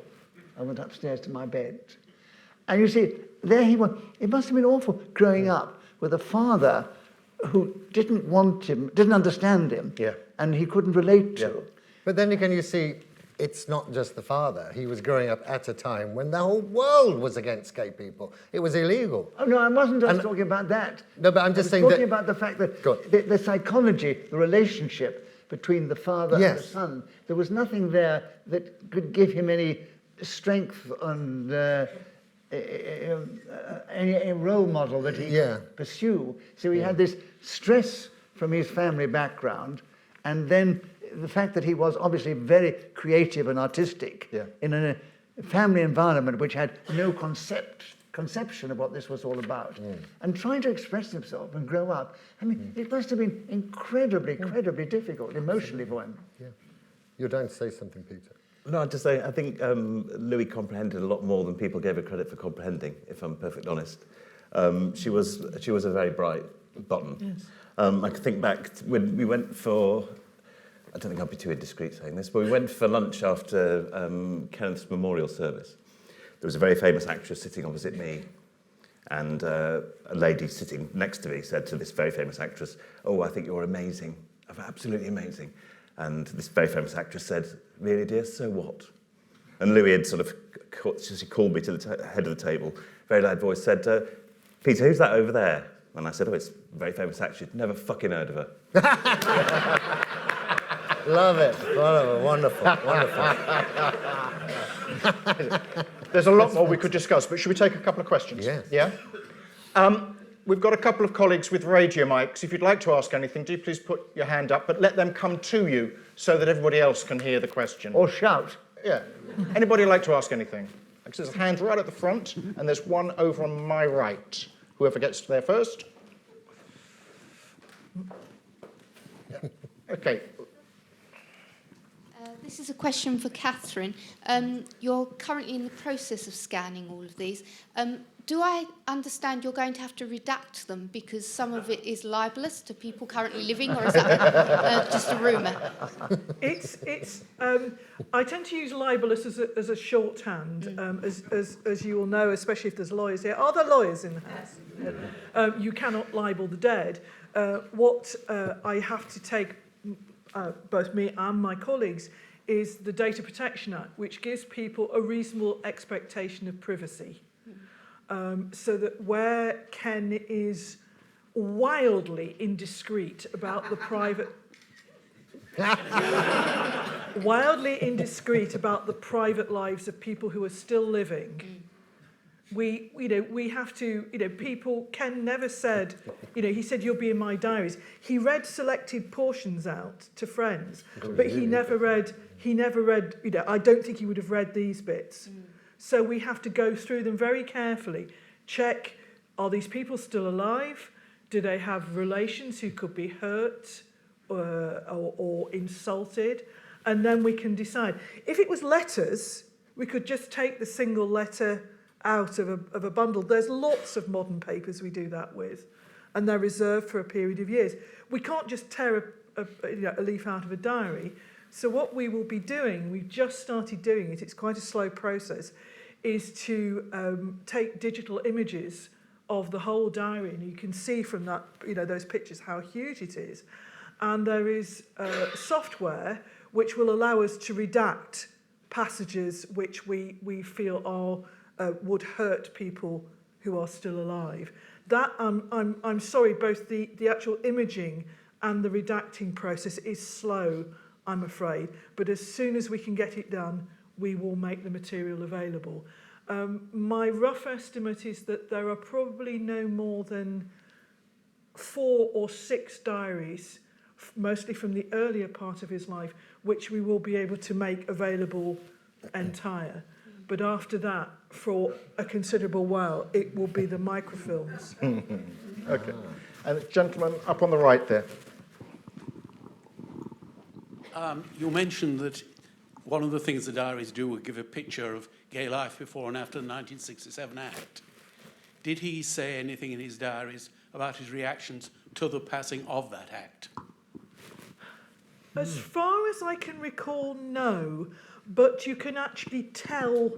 I went upstairs to my bed. And you see, there he was. It must have been awful growing up with a father who didn't want him, didn't understand him, and he couldn't relate to. But then again, you see, it's not just the father. He was growing up at a time when the whole world was against gay people. It was illegal. Oh, no, I wasn't just talking about that. No, but I'm just saying talking about the fact that the psychology, the relationship between the father and the son, there was nothing there that could give him any strength and any role model that he could pursue. So he had this stress from his family background, and then the fact that he was obviously very creative and artistic in a family environment which had no concept conception of what this was all about, and trying to express himself and grow up. I mean, it must have been incredibly difficult emotionally for him. Yeah. You're going to say something, Peter. No, I'd just say, I think Louis comprehended a lot more than people gave her credit for comprehending, if I'm perfectly honest. She was a very bright button. Yes. I can think back when we went for, I don't think I'll be too indiscreet saying this, but we went for lunch after Kenneth's memorial service. There was a very famous actress sitting opposite me, and a lady sitting next to me said to this very famous actress, "Oh, I think you're amazing, absolutely amazing." And this very famous actress said, "Really, dear, so what?" And Louis had sort of she called me to the head of the table, very loud voice, said, "Peter, who's that over there?" And I said, "Oh, it's a very famous actress. Never fucking heard of her." Love it. Wonderful. There's a lot more we could discuss, but should we take a couple of questions? Yes. Yeah? We've got a couple of colleagues with radio mics. If you'd like to ask anything, do please put your hand up, but let them come to you so that everybody else can hear the question. Or shout. Yeah. Anybody like to ask anything? There's a hand right at the front, and there's one over on my right. Whoever gets there first. Yeah. Okay. This is a question for Kathryn. You're currently in the process of scanning all of these. Do I understand you're going to have to redact them because some of it is libelous to people currently living, or is that just a rumour? I tend to use libelous as a shorthand, as you all know, especially if there's lawyers here. Are there lawyers in the house? You cannot libel the dead. What I have to take, both me and my colleagues, is the Data Protection Act, which gives people a reasonable expectation of privacy. So that where Ken is wildly indiscreet about the private lives of people who are still living, we have to, people, Ken never said, he said, "You'll be in my diaries." He read selected portions out to friends, but he never read, I don't think he would have read these bits. So we have to go through them very carefully, check, are these people still alive? Do they have relations who could be hurt or insulted? And then we can decide. If it was letters, we could just take the single letter out of a bundle. There's lots of modern papers we do that with, and they're reserved for a period of years. We can't just tear a leaf out of a diary. So what we will be doing, we've just started doing it, it's quite a slow process, is to take digital images of the whole diary, and you can see from that, those pictures how huge it is. And there is software which will allow us to redact passages which we feel would hurt people who are still alive. That I'm sorry, both the actual imaging and the redacting process is slow, I'm afraid. But as soon as we can get it done, we will make the material available. My rough estimate is that there are probably no more than 4 or 6 diaries, mostly from the earlier part of his life, which we will be able to make available entire. But after that, for a considerable while, it will be the microfilms. Okay. And the gentleman up on the right there. You mentioned that one of the things the diaries do will give a picture of gay life before and after the 1967 Act. Did he say anything in his diaries about his reactions to the passing of that Act? As far as I can recall, no. But you can actually tell,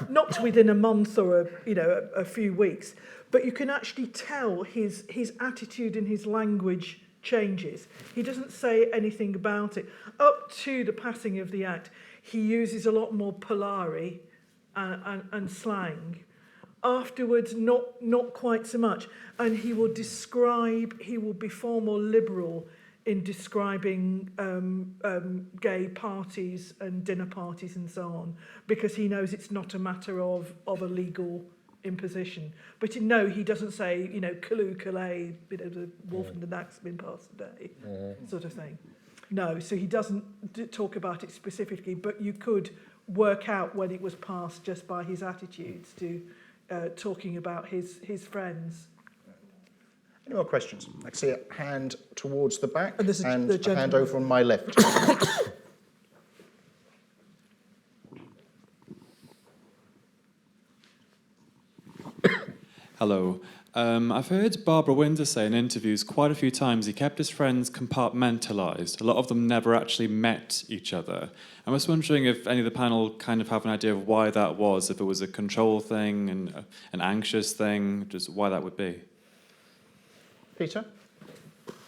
not within a month or a few weeks, but you can actually tell his attitude and his language changes. He doesn't say anything about it. Up to the passing of the Act, he uses a lot more polari and slang. Afterwards, not quite so much. And he will be far more liberal in describing gay parties and dinner parties and so on, because he knows it's not a matter of a legal imposition. But no, he doesn't say, Callooh, Calais, the wolf and the knacks have been passed today, sort of thing. No, so he doesn't talk about it specifically, but you could work out when it was passed just by his attitudes to talking about his friends. Any more questions? I can see a hand towards the back And there's a and a hand gentleman. over on my left. Hello. I've heard Barbara Windsor say in interviews quite a few times he kept his friends compartmentalised. A lot of them never actually met each other. I was wondering if any of the panel kind of have an idea of why that was, if it was a control thing and an anxious thing, just why that would be. Peter?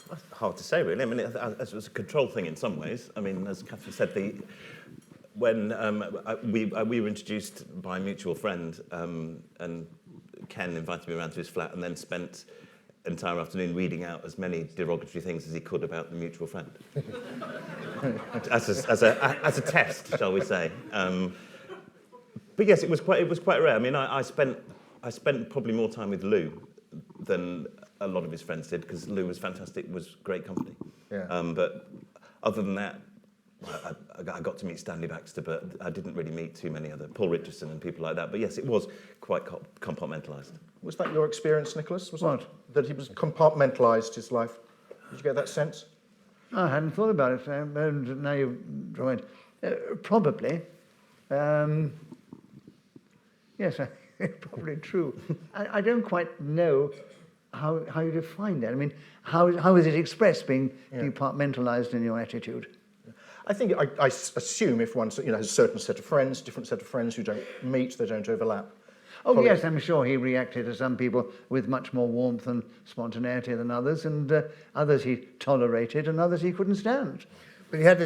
That's hard to say, really. I mean, it was a control thing in some ways. I mean, as Kathryn said, when we were introduced by a mutual friend, and Ken invited me around to his flat and then spent an entire afternoon reading out as many derogatory things as he could about the mutual friend. as a test, shall we say. But yes, it was quite rare. I mean, I spent probably more time with Lou than a lot of his friends did, because Lou was fantastic, was great company. Yeah. But other than that, I got to meet Stanley Baxter, but I didn't really meet too many other, Paul Richardson and people like that. But yes, it was quite compartmentalised. Was that your experience, Nicholas? Was What? that he was compartmentalised his life? Did you get that sense? I hadn't thought about it, and now you've drawn it. Probably. Yes, probably true. I don't quite know how you define that. I mean, how is it expressed, being compartmentalised in your attitude? I think I assume if one has a certain set of friends, different set of friends who don't meet, they don't overlap. Oh, yes, I'm sure he reacted to some people with much more warmth and spontaneity than others, and others he tolerated and others he couldn't stand. But he had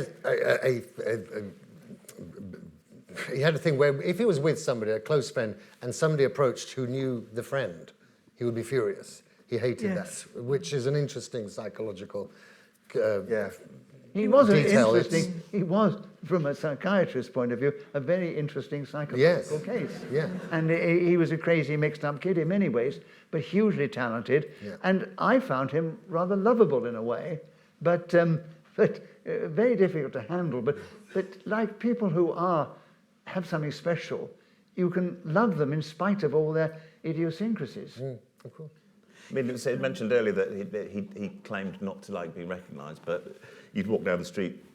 he had a thing where if he was with somebody, a close friend, and somebody approached who knew the friend, he would be furious. He hated that, which is an interesting psychological He was detail. interesting. He was, from a psychiatrist's point of view, a very interesting psychological case. Yeah. And he was a crazy, mixed-up kid in many ways, but hugely talented. Yeah. And I found him rather lovable in a way, but very difficult to handle. But like people who have something special, you can love them in spite of all their idiosyncrasies. Of course. I mean, it mentioned earlier that he claimed not to like being recognised, but you'd walk down the street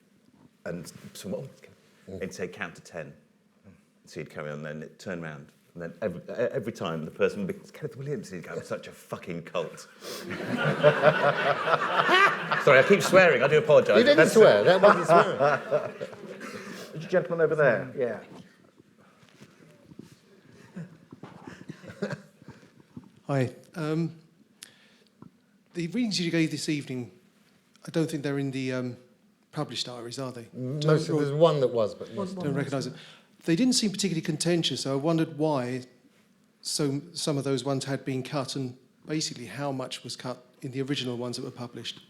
and someone he'd say count to 10. So you'd carry on, then it'd turn around, and then every time the person would be, it's Kenneth Williams, he'd go, such a fucking cult. Sorry, I keep swearing, I do apologise. You didn't swear, that wasn't swearing. There's a gentleman over there, yeah. Hi. The readings you gave this evening, I don't think they're in the published diaries, are they? There's one that was, but most don't recognise it. They didn't seem particularly contentious, so I wondered why some of those ones had been cut, and basically how much was cut in the original ones that were published,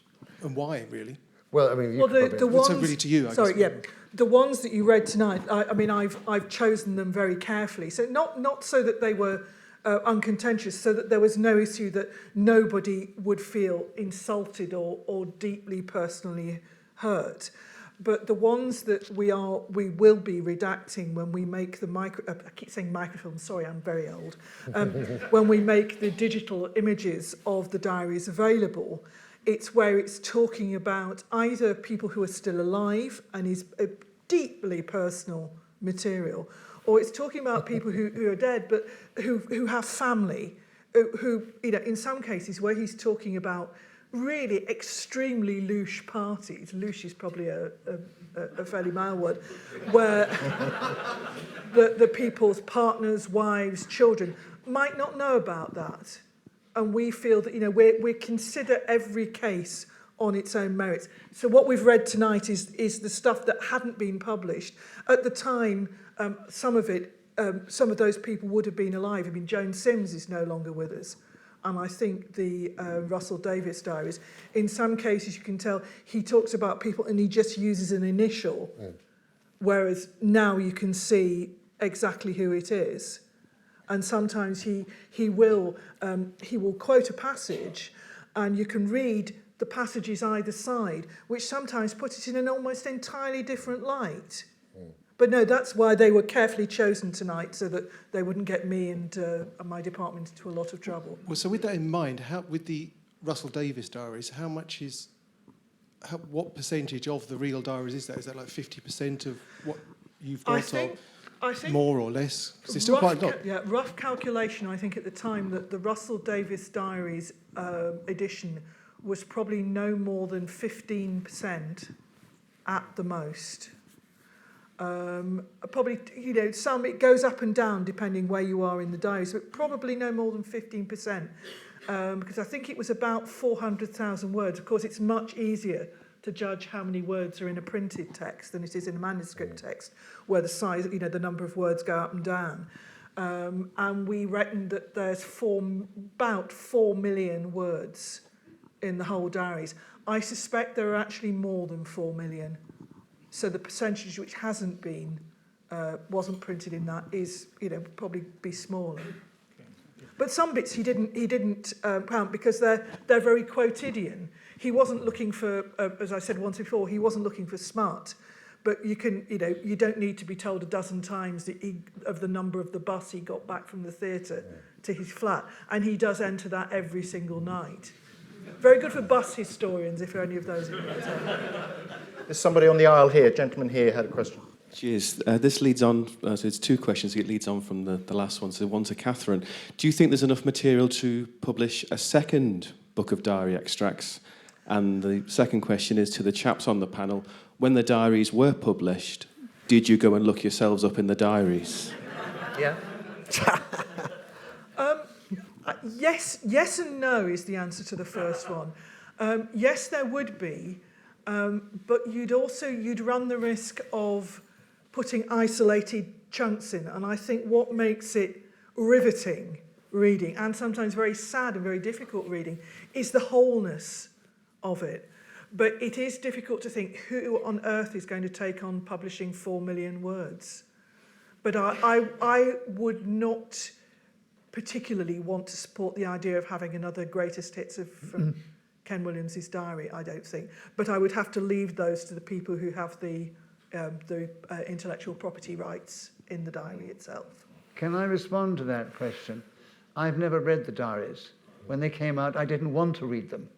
and why, really. Well, I mean, Well, the ones, so really to you, I sorry, guess. yeah, the ones that you read tonight. I mean, I've chosen them very carefully. So not so that they were uncontentious, so that there was no issue that nobody would feel insulted or deeply personally hurt. But the ones that we will be redacting when we make the I keep saying microfilm, sorry, I'm very old. When we make the digital images of the diaries available, it's where it's talking about either people who are still alive and is a deeply personal material, or it's talking about people who are dead but who have family, who in some cases where he's talking about really extremely louche parties. Louche is probably a fairly mild word, where the people's partners, wives, children might not know about that. And we feel that, we consider every case on its own merits. So what we've read tonight is the stuff that hadn't been published. At the time, some of those people would have been alive. I mean, Joan Sims is no longer with us. And I think the Russell Davies diaries, in some cases you can tell he talks about people and he just uses an initial, whereas now you can see exactly who it is. And sometimes he will quote a passage, and you can read the passages either side, which sometimes put it in an almost entirely different light. But no, that's why they were carefully chosen tonight, so that they wouldn't get me and my department into a lot of trouble. Well, so with that in mind, with the Russell Davies diaries, what percentage of the real diaries is that? Is that like 50% of what you've got? I think more or less? Because it's still quite a lot. Rough calculation, I think at the time that the Russell Davies Diaries edition was probably no more than 15% at the most. Probably, it goes up and down depending where you are in the diaries, but probably no more than 15%. Because I think it was about 400,000 words. Of course, it's much easier to judge how many words are in a printed text than it is in a manuscript text, where the size, the number of words go up and down. And we reckon that there's about 4 million words in the whole diaries. I suspect there are actually more than 4 million. So the percentage which hasn't been, wasn't printed in that is, probably be smaller. But some bits he didn't count because they're very quotidian. He wasn't looking for, as I said once before, he wasn't looking for smut. But you don't need to be told a dozen times of the number of the bus he got back from the theatre to his flat. And he does enter that every single night. Very good for bus historians, if any of those are in there. There's somebody on the aisle here, gentleman here, had a question. Cheers. This leads on, so it's two questions. It leads on from the last one, so one to Kathryn. Do you think there's enough material to publish a second book of diary extracts? And the second question is to the chaps on the panel. When the diaries were published, did you go and look yourselves up in the diaries? Yeah. Yes and no is the answer to the first one. Yes, there would be, but you'd run the risk of putting isolated chunks in. And I think what makes it riveting reading, and sometimes very sad and very difficult reading, is the wholeness of it. But it is difficult to think who on earth is going to take on publishing 4 million words. But I would not particularly want to support the idea of having another greatest hits from Ken Williams' diary, I don't think. But I would have to leave those to the people who have the intellectual property rights in the diary itself. Can I respond to that question? I've never read the diaries. When they came out, I didn't want to read them.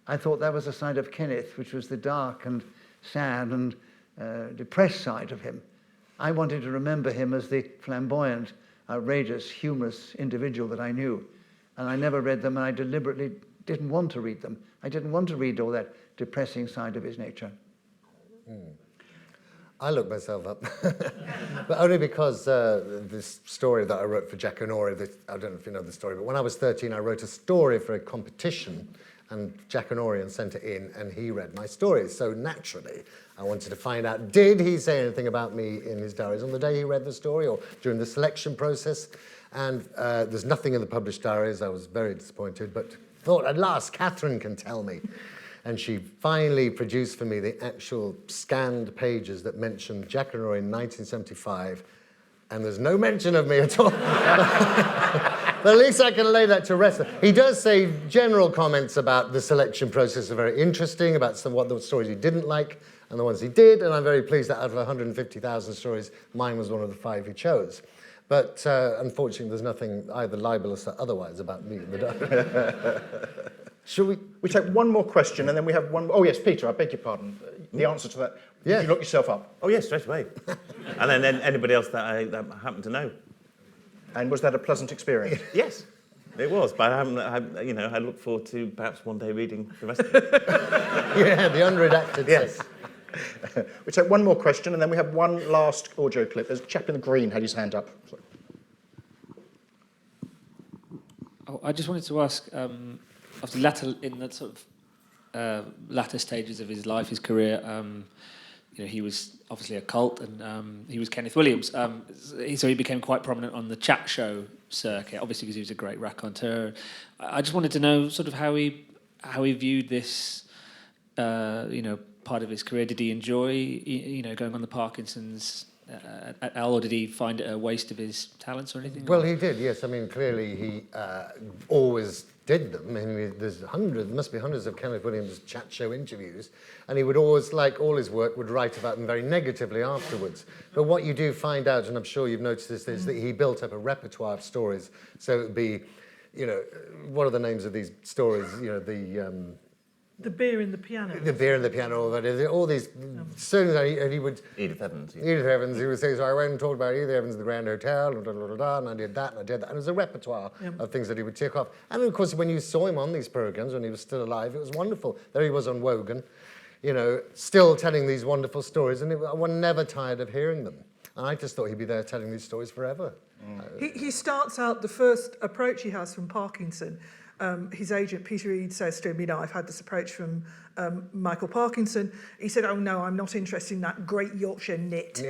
I thought that was a side of Kenneth, which was the dark and sad and depressed side of him. I wanted to remember him as the flamboyant, outrageous, humorous individual that I knew. And I never read them, and I deliberately didn't want to read them. I didn't want to read all that depressing side of his nature. I looked myself up, but only because this story that I wrote for Jack Honoré, I don't know if you know the story, but when I was 13, I wrote a story for a competition, and Jack Honoré sent it in, and he read my story. So naturally, I wanted to find out, did he say anything about me in his diaries on the day he read the story or during the selection process? And there's nothing in the published diaries. I was very disappointed, but thought, at last, Kathryn can tell me. And she finally produced for me the actual scanned pages that mentioned Jack Honoré in 1975, and there's no mention of me at all. But at least I can lay that to rest. He does say general comments about the selection process are very interesting, about what the stories he didn't like and the ones he did, and I'm very pleased that out of 150,000 stories, mine was one of the 5 he chose. But unfortunately, there's nothing either libelous or otherwise about me in the diary. Shall we take one more question, and then we have one... Oh, yes, Peter, I beg your pardon. The answer to that, did you look yourself up? Oh, yes, straight away. And then anybody else that I happen to know. And was that a pleasant experience? Yes, it was, but I look forward to perhaps one day reading the rest of it. Yeah, the unredacted. Yes. We take one more question, and then we have one last audio clip. There's a chap in the green had his hand up. Oh, I just wanted to ask, in the sort of latter stages of his life, his career, he was obviously a cult, and he was Kenneth Williams. So he became quite prominent on the chat show circuit, obviously because he was a great raconteur. I just wanted to know sort of how he viewed this, part of his career. Did he enjoy, going on the Parkinson's or did he find it a waste of his talents or anything? Well, he did, yes. I mean, clearly he always did them. I mean, there must be hundreds of Kenneth Williams chat show interviews, and he would always, like all his work, would write about them very negatively afterwards. But what you do find out, and I'm sure you've noticed this, is that he built up a repertoire of stories. So it would be, you know, what are the names of these stories? You know, The Beer in the Piano. The Beer in the Piano, all these stories, and he would... Edith Evans. Yeah. Edith Evans, he would say, so I went and talked about Edith Evans, the Grand Hotel, and I did that, and I did that. And it was a repertoire of things that he would tick off. And of course, when you saw him on these programmes, when he was still alive, it was wonderful. There he was on Wogan, you know, still telling these wonderful stories, and one never tired of hearing them. And I just thought he'd be there telling these stories forever. He starts out, the first approach he has from Parkinson, his agent, Peter Reed, says to him, you know, I've had this approach from Michael Parkinson. He said, oh, no, I'm not interested in that Great Yorkshire nit.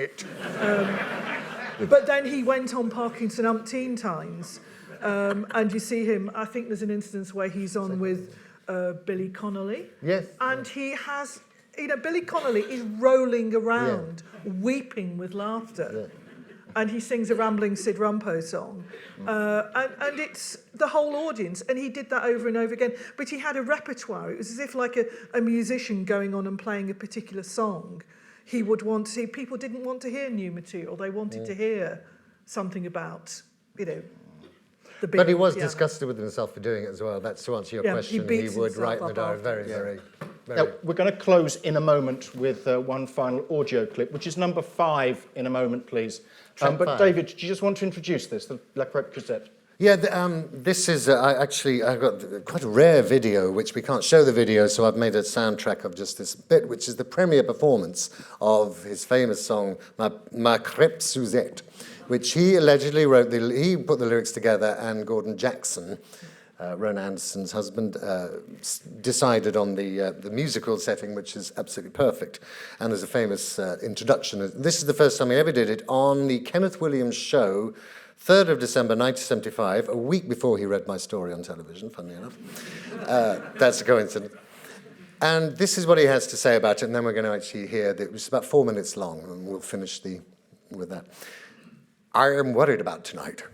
But then he went on Parkinson umpteen times. And you see him, I think there's an instance where he's on with Billy Connolly. Yes. And he has, you know, Billy Connolly is rolling around, weeping with laughter. Yeah. And he sings a rambling Sid Rumpo song. And it's the whole audience. And he did that over and over again. But he had a repertoire. It was as if like a musician going on and playing a particular song. He would want to see... People didn't want to hear new material. They wanted to hear something about, you know, the big... But he was disgusted with himself for doing it as well. That's to answer your question. He would write in the diary very... Now, we're going to close in a moment with one final audio clip, which is number 5 in a moment, please. But David, do you just want to introduce this, the La Crêpe Cassette? Yeah, this is actually, I've got quite a rare video, which we can't show the video, so I've made a soundtrack of just this bit, which is the premiere performance of his famous song, Ma Crêpe Suzette, which he allegedly wrote, he put the lyrics together, and Gordon Jackson, Rowan Anderson's husband, decided on the musical setting, which is absolutely perfect. And there's a famous introduction. This is the first time he ever did it on the Kenneth Williams show, 3rd of December 1975, a week before he read my story on television, funnily enough. That's a coincidence. And this is what he has to say about it, and then we're going to actually hear that. It's about 4 minutes long, and we'll finish with that. I am worried about tonight.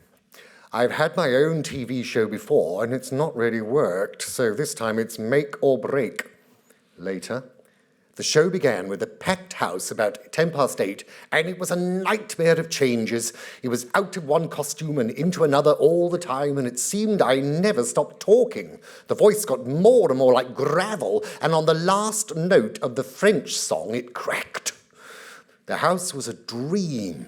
I've had my own TV show before, and it's not really worked, so this time it's make or break. Later, the show began with a packed house about 8:10, and it was a nightmare of changes. He was out of one costume and into another all the time, and it seemed I never stopped talking. The voice got more and more like gravel, and on the last note of the French song, it cracked. The house was a dream.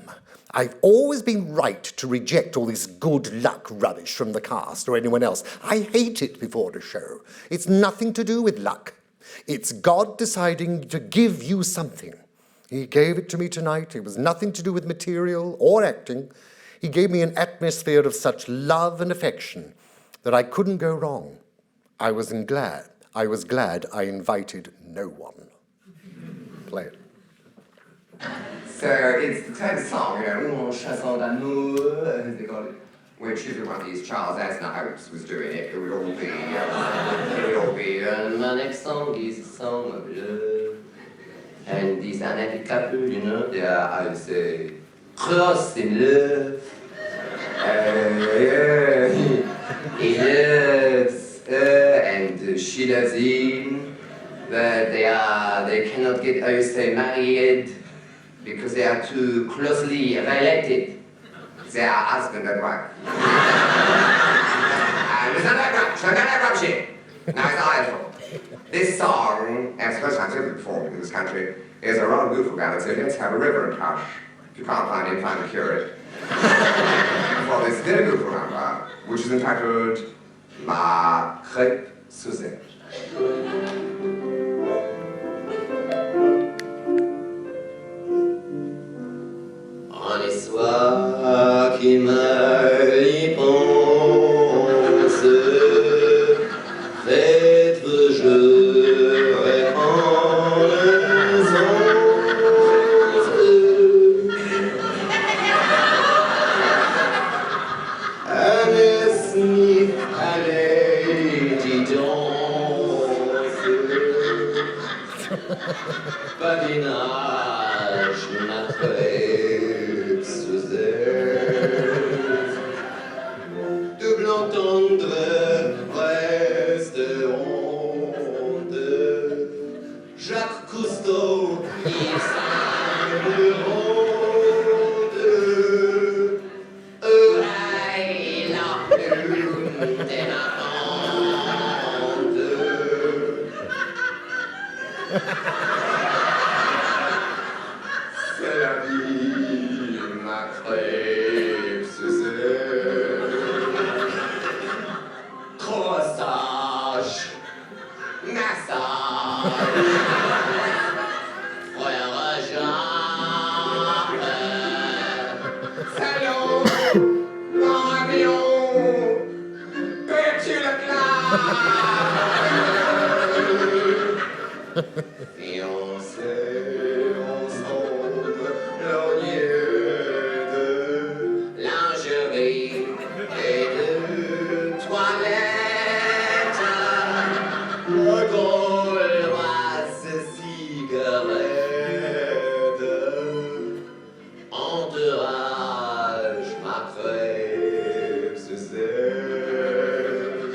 I've always been right to reject all this good luck rubbish from the cast or anyone else. I hate it before the show. It's nothing to do with luck. It's God deciding to give you something. He gave it to me tonight. It was nothing to do with material or acting. He gave me an atmosphere of such love and affection that I couldn't go wrong. I was glad I invited no one. Play it. So it's the type of song, you know, Une chanson d'amour, as they call it, which if one of these Charles Aznavour hopes was doing it, it would all be, my next song is a song of love. And these unhappy couple, you know, they are, I would say, cross in love. He loves her and she loves him, but they cannot get, I would say, married, because they are too closely related. They are husband and wife. This song, and it's the first time it's ever performed in this country, is a rather beautiful ballad, so let's have a reverent hush. If you can't find it, find a curate. For this very beautiful number, which is entitled Ma Crêpe Suzette. Les soirs qui me pensent, faites-vous je réponds les allez, sniff, allez, dis donc, badinage, ma crêpe suzette, double entendre, vrai Frère Jacques, salaud, dans l'avion, perdu le classe. Fiancés ensemble, lorgneux de lingerie et de toilette. Le Gauloise cigarette, entourage, ma crêpe se sert.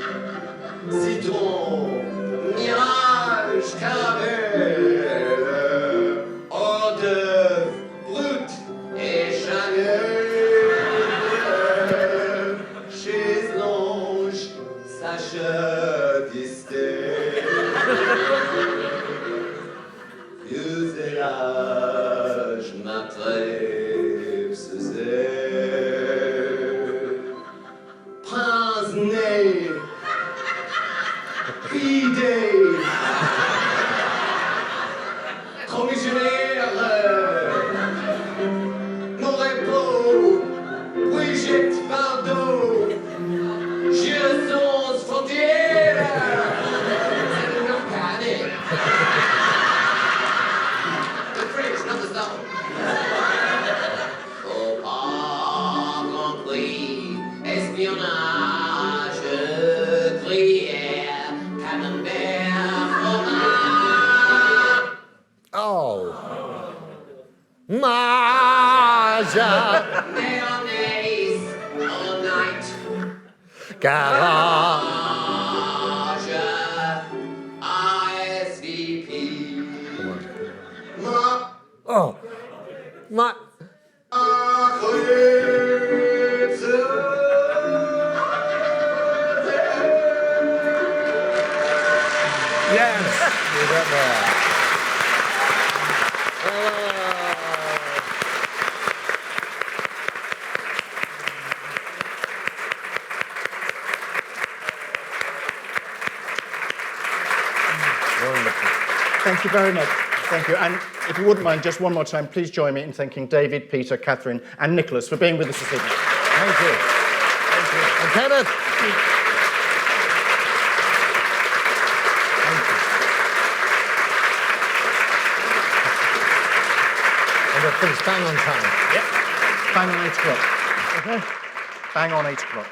Citron, mirage, caramel, hors d'œuvre, brut et Chanel. Chez l'ange, Sacha Distel. Vieux élage, ma trêve se serre. Prince né, fidèle, commissionnaire, mon repos, Brigitte Bardot, je sens frontière, c'est le Norcadé. The French, not the South. Faut pas compris, espionnage, gruyère, camembert, fromage. Oh. Maja. Mayonnaise, all night. Garage. RSVP. Oh. My. Yes. We got there. Wonderful. Thank you very much. Thank you. And if you wouldn't mind, just one more time, please join me in thanking David, Peter, Kathryn, and Nicholas for being with us this evening. Thank you. Thank you. And Kenneth. And we'll finish bang on time. Yep. Bang on 8 o'clock. Okay. Bang on 8 o'clock.